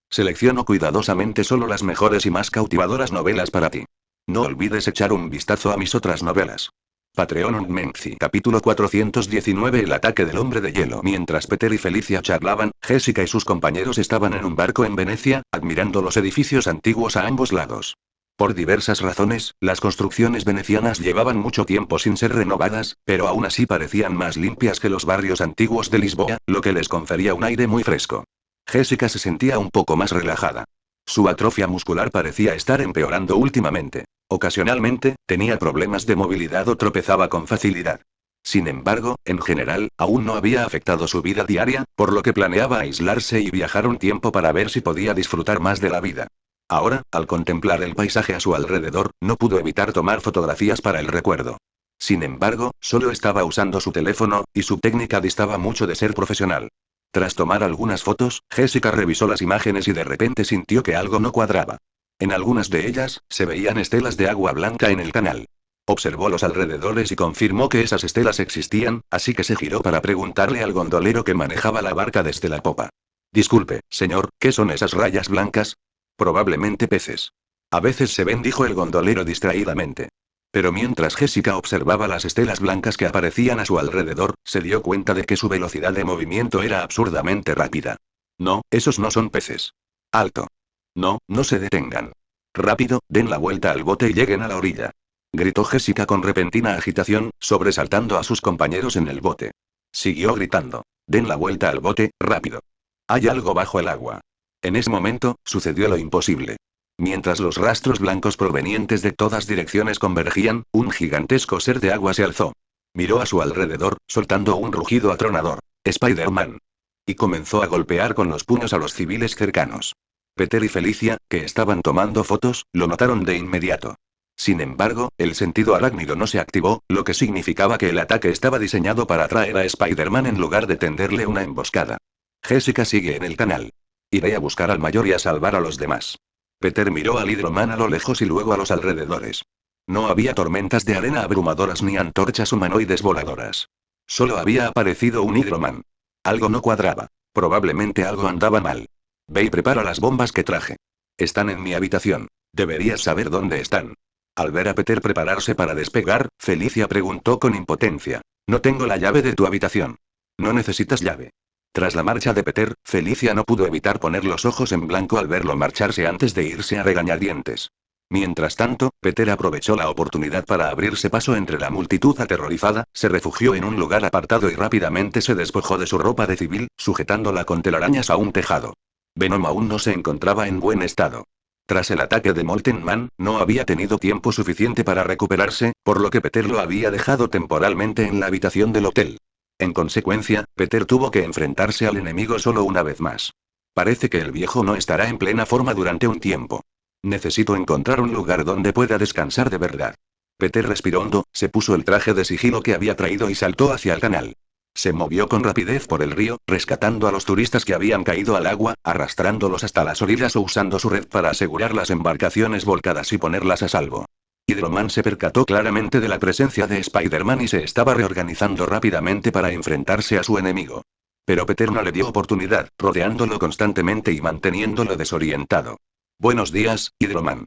Selecciono cuidadosamente solo las mejores y más cautivadoras novelas para ti. No olvides echar un vistazo a mis otras novelas. Patreon Unmenzi. Capítulo 419. El ataque del hombre de hielo. Mientras Peter y Felicia charlaban, Jessica y sus compañeros estaban en un barco en Venecia, admirando los edificios antiguos a ambos lados. Por diversas razones, las construcciones venecianas llevaban mucho tiempo sin ser renovadas, pero aún así parecían más limpias que los barrios antiguos de Lisboa, lo que les confería un aire muy fresco. Jessica se sentía un poco más relajada. Su atrofia muscular parecía estar empeorando últimamente. Ocasionalmente, tenía problemas de movilidad o tropezaba con facilidad. Sin embargo, en general, aún no había afectado su vida diaria, por lo que planeaba aislarse y viajar un tiempo para ver si podía disfrutar más de la vida. Ahora, al contemplar el paisaje a su alrededor, no pudo evitar tomar fotografías para el recuerdo. Sin embargo, solo estaba usando su teléfono, y su técnica distaba mucho de ser profesional. Tras tomar algunas fotos, Jessica revisó las imágenes y de repente sintió que algo no cuadraba. En algunas de ellas, se veían estelas de agua blanca en el canal. Observó los alrededores y confirmó que esas estelas existían, así que se giró para preguntarle al gondolero que manejaba la barca desde la popa. Disculpe, señor, ¿qué son esas rayas blancas? Probablemente peces. A veces se ven, dijo el gondolero distraídamente. Pero mientras Jessica observaba las estelas blancas que aparecían a su alrededor, se dio cuenta de que su velocidad de movimiento era absurdamente rápida. No, esos no son peces. Alto. No, no se detengan. Rápido, den la vuelta al bote y lleguen a la orilla. Gritó Jessica con repentina agitación, sobresaltando a sus compañeros en el bote. Siguió gritando. Den la vuelta al bote, rápido. Hay algo bajo el agua. En ese momento, sucedió lo imposible. Mientras los rastros blancos provenientes de todas direcciones convergían, un gigantesco ser de agua se alzó. Miró a su alrededor, soltando un rugido atronador. ¡Spider-Man! Y comenzó a golpear con los puños a los civiles cercanos. Peter y Felicia, que estaban tomando fotos, lo notaron de inmediato. Sin embargo, el sentido arácnido no se activó, lo que significaba que el ataque estaba diseñado para atraer a Spider-Man en lugar de tenderle una emboscada. Jessica sigue en el canal. Iré a buscar al mayor y a salvar a los demás. Peter miró al hidroman a lo lejos y luego a los alrededores. No había tormentas de arena abrumadoras ni antorchas humanoides voladoras. Solo había aparecido un hidroman. Algo no cuadraba. Probablemente algo andaba mal. Ve y prepara las bombas que traje. Están en mi habitación. Deberías saber dónde están. Al ver a Peter prepararse para despegar, Felicia preguntó con impotencia. No tengo la llave de tu habitación. No necesitas llave. Tras la marcha de Peter, Felicia no pudo evitar poner los ojos en blanco al verlo marcharse antes de irse a regañadientes. Mientras tanto, Peter aprovechó la oportunidad para abrirse paso entre la multitud aterrorizada, se refugió en un lugar apartado y rápidamente se despojó de su ropa de civil, sujetándola con telarañas a un tejado. Venom aún no se encontraba en buen estado. Tras el ataque de Molten Man, no había tenido tiempo suficiente para recuperarse, por lo que Peter lo había dejado temporalmente en la habitación del hotel. En consecuencia, Peter tuvo que enfrentarse al enemigo solo una vez más. Parece que el viejo no estará en plena forma durante un tiempo. Necesito encontrar un lugar donde pueda descansar de verdad. Peter respiró hondo, se puso el traje de sigilo que había traído y saltó hacia el canal. Se movió con rapidez por el río, rescatando a los turistas que habían caído al agua, arrastrándolos hasta las orillas o usando su red para asegurar las embarcaciones volcadas y ponerlas a salvo. Hydro-Man se percató claramente de la presencia de Spider-Man y se estaba reorganizando rápidamente para enfrentarse a su enemigo. Pero Peter no le dio oportunidad, rodeándolo constantemente y manteniéndolo desorientado. Buenos días, Hydro-Man.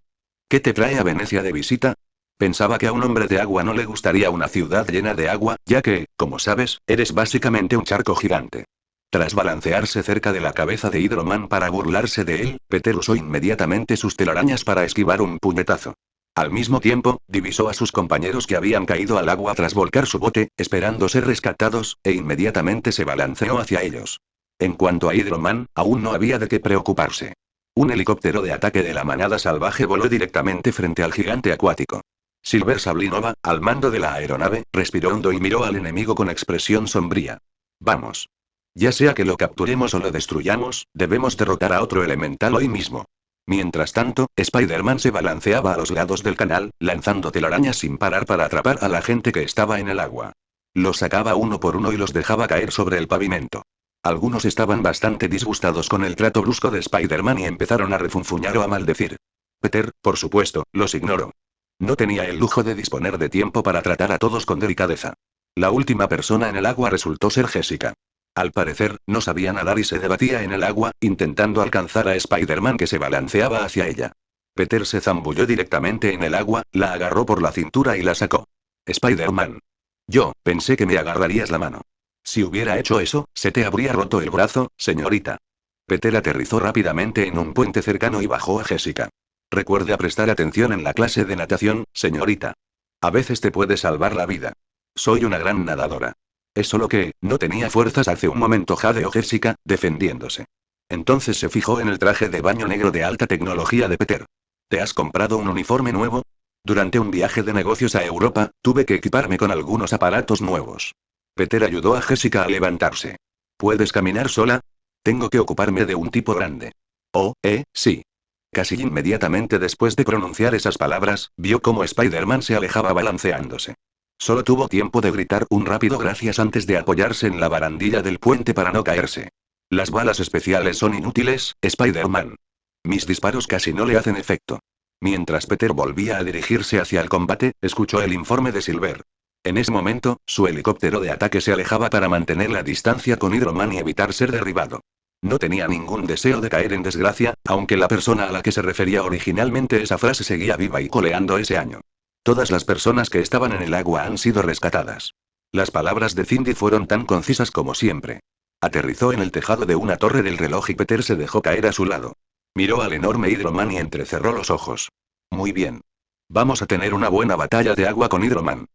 ¿Qué te trae a Venecia de visita? Pensaba que a un hombre de agua no le gustaría una ciudad llena de agua, ya que, como sabes, eres básicamente un charco gigante. Tras balancearse cerca de la cabeza de Hydro-Man para burlarse de él, Peter usó inmediatamente sus telarañas para esquivar un puñetazo. Al mismo tiempo, divisó a sus compañeros que habían caído al agua tras volcar su bote, esperando ser rescatados, e inmediatamente se balanceó hacia ellos. En cuanto a Hydro-Man, aún no había de qué preocuparse. Un helicóptero de ataque de la manada salvaje voló directamente frente al gigante acuático. Silver Sablinova, al mando de la aeronave, respiró hondo y miró al enemigo con expresión sombría. Vamos. Ya sea que lo capturemos o lo destruyamos, debemos derrotar a otro elemental hoy mismo. Mientras tanto, Spider-Man se balanceaba a los lados del canal, lanzando telarañas sin parar para atrapar a la gente que estaba en el agua. Los sacaba uno por uno y los dejaba caer sobre el pavimento. Algunos estaban bastante disgustados con el trato brusco de Spider-Man y empezaron a refunfuñar o a maldecir. Peter, por supuesto, los ignoró. No tenía el lujo de disponer de tiempo para tratar a todos con delicadeza. La última persona en el agua resultó ser Jessica. Al parecer, no sabía nadar y se debatía en el agua, intentando alcanzar a Spider-Man que se balanceaba hacia ella. Peter se zambulló directamente en el agua, la agarró por la cintura y la sacó. Spider-Man. Yo, pensé que me agarrarías la mano. Si hubiera hecho eso, se te habría roto el brazo, señorita. Peter aterrizó rápidamente en un puente cercano y bajó a Jessica. Recuerde a prestar atención en la clase de natación, señorita. A veces te puede salvar la vida. Soy una gran nadadora. Es solo que, no tenía fuerzas hace un momento, jadeó Jessica, defendiéndose. Entonces se fijó en el traje de baño negro de alta tecnología de Peter. ¿Te has comprado un uniforme nuevo? Durante un viaje de negocios a Europa, tuve que equiparme con algunos aparatos nuevos. Peter ayudó a Jessica a levantarse. ¿Puedes caminar sola? Tengo que ocuparme de un tipo grande. Oh, sí. Casi inmediatamente después de pronunciar esas palabras, vio cómo Spider-Man se alejaba balanceándose. Solo tuvo tiempo de gritar un rápido gracias antes de apoyarse en la barandilla del puente para no caerse. Las balas especiales son inútiles, Spider-Man. Mis disparos casi no le hacen efecto. Mientras Peter volvía a dirigirse hacia el combate, escuchó el informe de Silver. En ese momento, su helicóptero de ataque se alejaba para mantener la distancia con Hydro-Man y evitar ser derribado. No tenía ningún deseo de caer en desgracia, aunque la persona a la que se refería originalmente esa frase seguía viva y coleando ese año. Todas las personas que estaban en el agua han sido rescatadas. Las palabras de Cindy fueron tan concisas como siempre. Aterrizó en el tejado de una torre del reloj y Peter se dejó caer a su lado. Miró al enorme Hydro-Man y entrecerró los ojos. Muy bien. Vamos a tener una buena batalla de agua con Hydro-Man.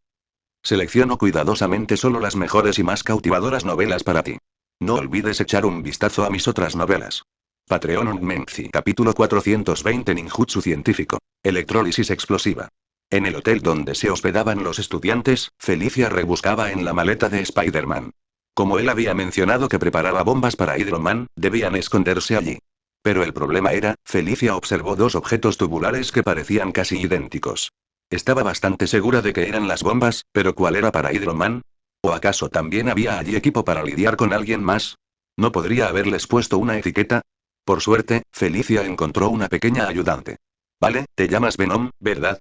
Selecciono cuidadosamente solo las mejores y más cautivadoras novelas para ti. No olvides echar un vistazo a mis otras novelas. Patreon Unmenzi. Capítulo 420. Ninjutsu científico. Electrólisis explosiva. En el hotel donde se hospedaban los estudiantes, Felicia rebuscaba en la maleta de Spider-Man. Como él había mencionado que preparaba bombas para Hydro-Man, debían esconderse allí. Pero el problema era, Felicia observó dos objetos tubulares que parecían casi idénticos. Estaba bastante segura de que eran las bombas, pero ¿cuál era para Hydro-Man? ¿O acaso también había allí equipo para lidiar con alguien más? ¿No podría haberles puesto una etiqueta? Por suerte, Felicia encontró una pequeña ayudante. Vale, te llamas Venom, ¿verdad?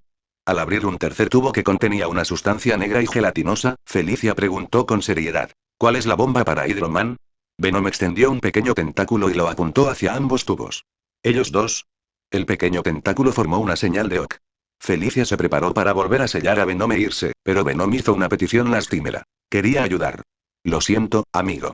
Al abrir un tercer tubo que contenía una sustancia negra y gelatinosa, Felicia preguntó con seriedad. ¿Cuál es la bomba para Hydro-Man? Venom extendió un pequeño tentáculo y lo apuntó hacia ambos tubos. ¿Ellos dos? El pequeño tentáculo formó una señal de OK. Felicia se preparó para volver a sellar a Venom e irse, pero Venom hizo una petición lastimera. Quería ayudar. Lo siento, amigo.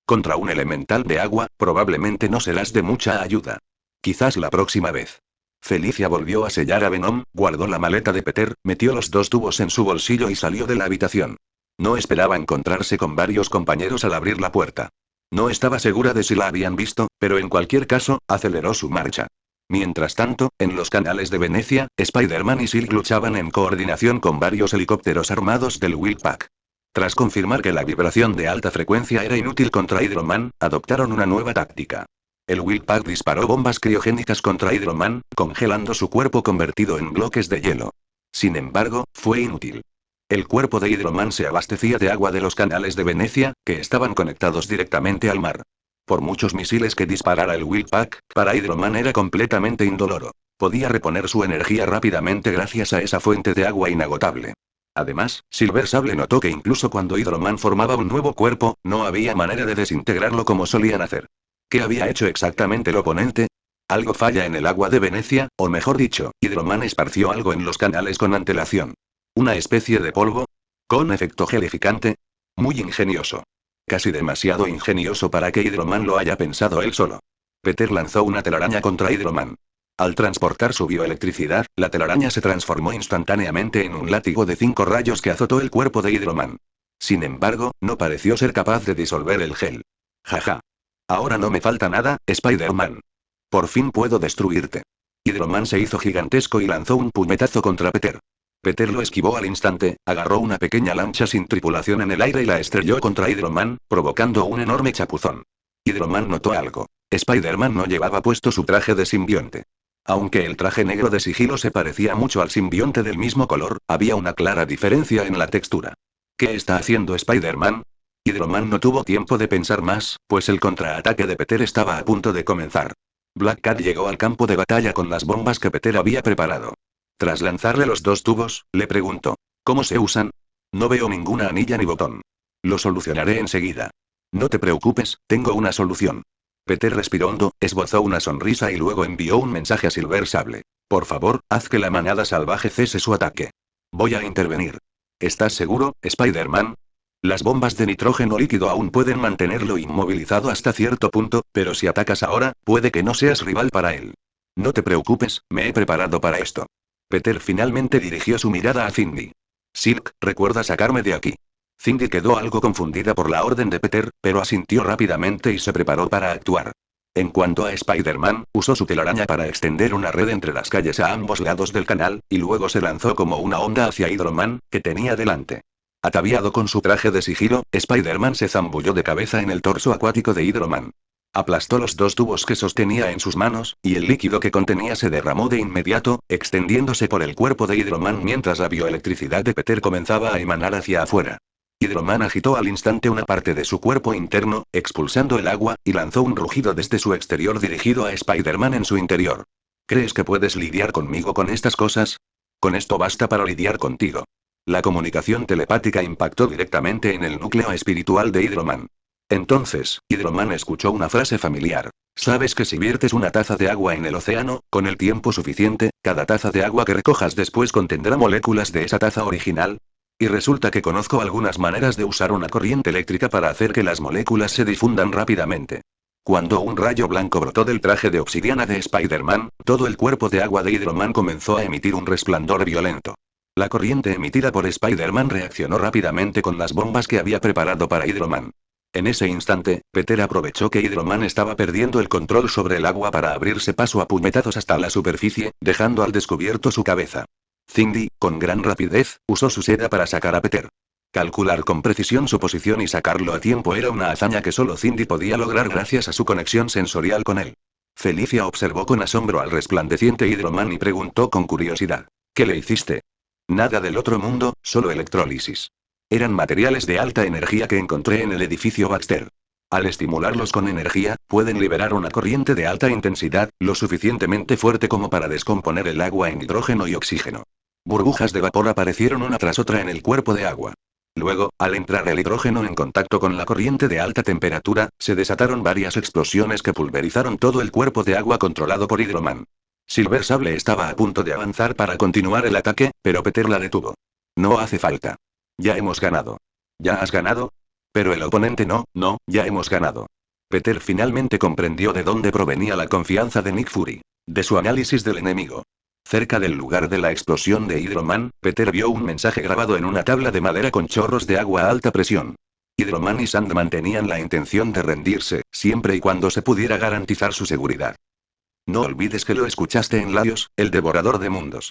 Contra un elemental de agua, probablemente no serás de mucha ayuda. Quizás la próxima vez. Felicia volvió a sellar a Venom, guardó la maleta de Peter, metió los dos tubos en su bolsillo y salió de la habitación. No esperaba encontrarse con varios compañeros al abrir la puerta. No estaba segura de si la habían visto, pero en cualquier caso, aceleró su marcha. Mientras tanto, en los canales de Venecia, Spider-Man y Silk luchaban en coordinación con varios helicópteros armados del Wilpack. Tras confirmar que la vibración de alta frecuencia era inútil contra Hydro-Man, adoptaron una nueva táctica. El Wilpack disparó bombas criogénicas contra Hydro-Man, congelando su cuerpo convertido en bloques de hielo. Sin embargo, fue inútil. El cuerpo de Hydro-Man se abastecía de agua de los canales de Venecia, que estaban conectados directamente al mar. Por muchos misiles que disparara el Wilpack, para Hydro-Man era completamente indoloro. Podía reponer su energía rápidamente gracias a esa fuente de agua inagotable. Además, Silver Sable notó que incluso cuando Hydro-Man formaba un nuevo cuerpo, no había manera de desintegrarlo como solían hacer. ¿Qué había hecho exactamente el oponente? Algo falla en el agua de Venecia, o mejor dicho, Hydro-Man esparció algo en los canales con antelación. ¿Una especie de polvo? ¿Con efecto gelificante? Muy ingenioso. Casi demasiado ingenioso para que Hydro-Man lo haya pensado él solo. Peter lanzó una telaraña contra Hydro-Man. Al transportar su bioelectricidad, la telaraña se transformó instantáneamente en un látigo de 5 rayos que azotó el cuerpo de Hydro-Man. Sin embargo, no pareció ser capaz de disolver el gel. Jaja. Ahora no me falta nada, Spider-Man. Por fin puedo destruirte. Hydro-Man se hizo gigantesco y lanzó un puñetazo contra Peter. Peter lo esquivó al instante, agarró una pequeña lancha sin tripulación en el aire y la estrelló contra Hydro-Man, provocando un enorme chapuzón. Hydro-Man notó algo. Spider-Man no llevaba puesto su traje de simbionte. Aunque el traje negro de sigilo se parecía mucho al simbionte del mismo color, había una clara diferencia en la textura. ¿Qué está haciendo Spider-Man? Hydro-Man no tuvo tiempo de pensar más, pues el contraataque de Peter estaba a punto de comenzar. Black Cat llegó al campo de batalla con las bombas que Peter había preparado. Tras lanzarle los 2 tubos, le preguntó: ¿cómo se usan? No veo ninguna anilla ni botón. Lo solucionaré enseguida. No te preocupes, tengo una solución. Peter respiró hondo, esbozó una sonrisa y luego envió un mensaje a Silver Sable. Por favor, haz que la manada salvaje cese su ataque. Voy a intervenir. ¿Estás seguro, Spider-Man? Las bombas de nitrógeno líquido aún pueden mantenerlo inmovilizado hasta cierto punto, pero si atacas ahora, puede que no seas rival para él. No te preocupes, me he preparado para esto. Peter finalmente dirigió su mirada a Cindy. Silk, recuerda sacarme de aquí. Cindy quedó algo confundida por la orden de Peter, pero asintió rápidamente y se preparó para actuar. En cuanto a Spider-Man, usó su telaraña para extender una red entre las calles a ambos lados del canal, y luego se lanzó como una onda hacia Hydro-Man, que tenía delante. Ataviado con su traje de sigilo, Spider-Man se zambulló de cabeza en el torso acuático de Hydro-Man. Aplastó los 2 tubos que sostenía en sus manos, y el líquido que contenía se derramó de inmediato, extendiéndose por el cuerpo de Hydro-Man mientras la bioelectricidad de Peter comenzaba a emanar hacia afuera. Hydro-Man agitó al instante una parte de su cuerpo interno, expulsando el agua, y lanzó un rugido desde su exterior dirigido a Spider-Man en su interior. ¿Crees que puedes lidiar conmigo con estas cosas? Con esto basta para lidiar contigo. La comunicación telepática impactó directamente en el núcleo espiritual de Hydro-Man. Entonces, Hydro-Man escuchó una frase familiar. ¿Sabes que si viertes una taza de agua en el océano, con el tiempo suficiente, cada taza de agua que recojas después contendrá moléculas de esa taza original? Y resulta que conozco algunas maneras de usar una corriente eléctrica para hacer que las moléculas se difundan rápidamente. Cuando un rayo blanco brotó del traje de obsidiana de Spider-Man, todo el cuerpo de agua de Hydro-Man comenzó a emitir un resplandor violento. La corriente emitida por Spider-Man reaccionó rápidamente con las bombas que había preparado para Hydro-Man. En ese instante, Peter aprovechó que Hydro-Man estaba perdiendo el control sobre el agua para abrirse paso a puñetazos hasta la superficie, dejando al descubierto su cabeza. Cindy, con gran rapidez, usó su seda para sacar a Peter. Calcular con precisión su posición y sacarlo a tiempo era una hazaña que solo Cindy podía lograr gracias a su conexión sensorial con él. Felicia observó con asombro al resplandeciente Hydro-Man y preguntó con curiosidad: ¿qué le hiciste? Nada del otro mundo, solo electrólisis. Eran materiales de alta energía que encontré en el edificio Baxter. Al estimularlos con energía, pueden liberar una corriente de alta intensidad, lo suficientemente fuerte como para descomponer el agua en hidrógeno y oxígeno. Burbujas de vapor aparecieron una tras otra en el cuerpo de agua. Luego, al entrar el hidrógeno en contacto con la corriente de alta temperatura, se desataron varias explosiones que pulverizaron todo el cuerpo de agua controlado por Hydro-Man. Silver Sable estaba a punto de avanzar para continuar el ataque, pero Peter la detuvo. No hace falta. Ya hemos ganado. ¿Ya has ganado? Pero el oponente no, ya hemos ganado. Peter finalmente comprendió de dónde provenía la confianza de Nick Fury. De su análisis del enemigo. Cerca del lugar de la explosión de Hydro-Man, Peter vio un mensaje grabado en una tabla de madera con chorros de agua a alta presión. Hydro-Man y Sandman tenían la intención de rendirse, siempre y cuando se pudiera garantizar su seguridad. No olvides que lo escuchaste en Laios, el devorador de mundos.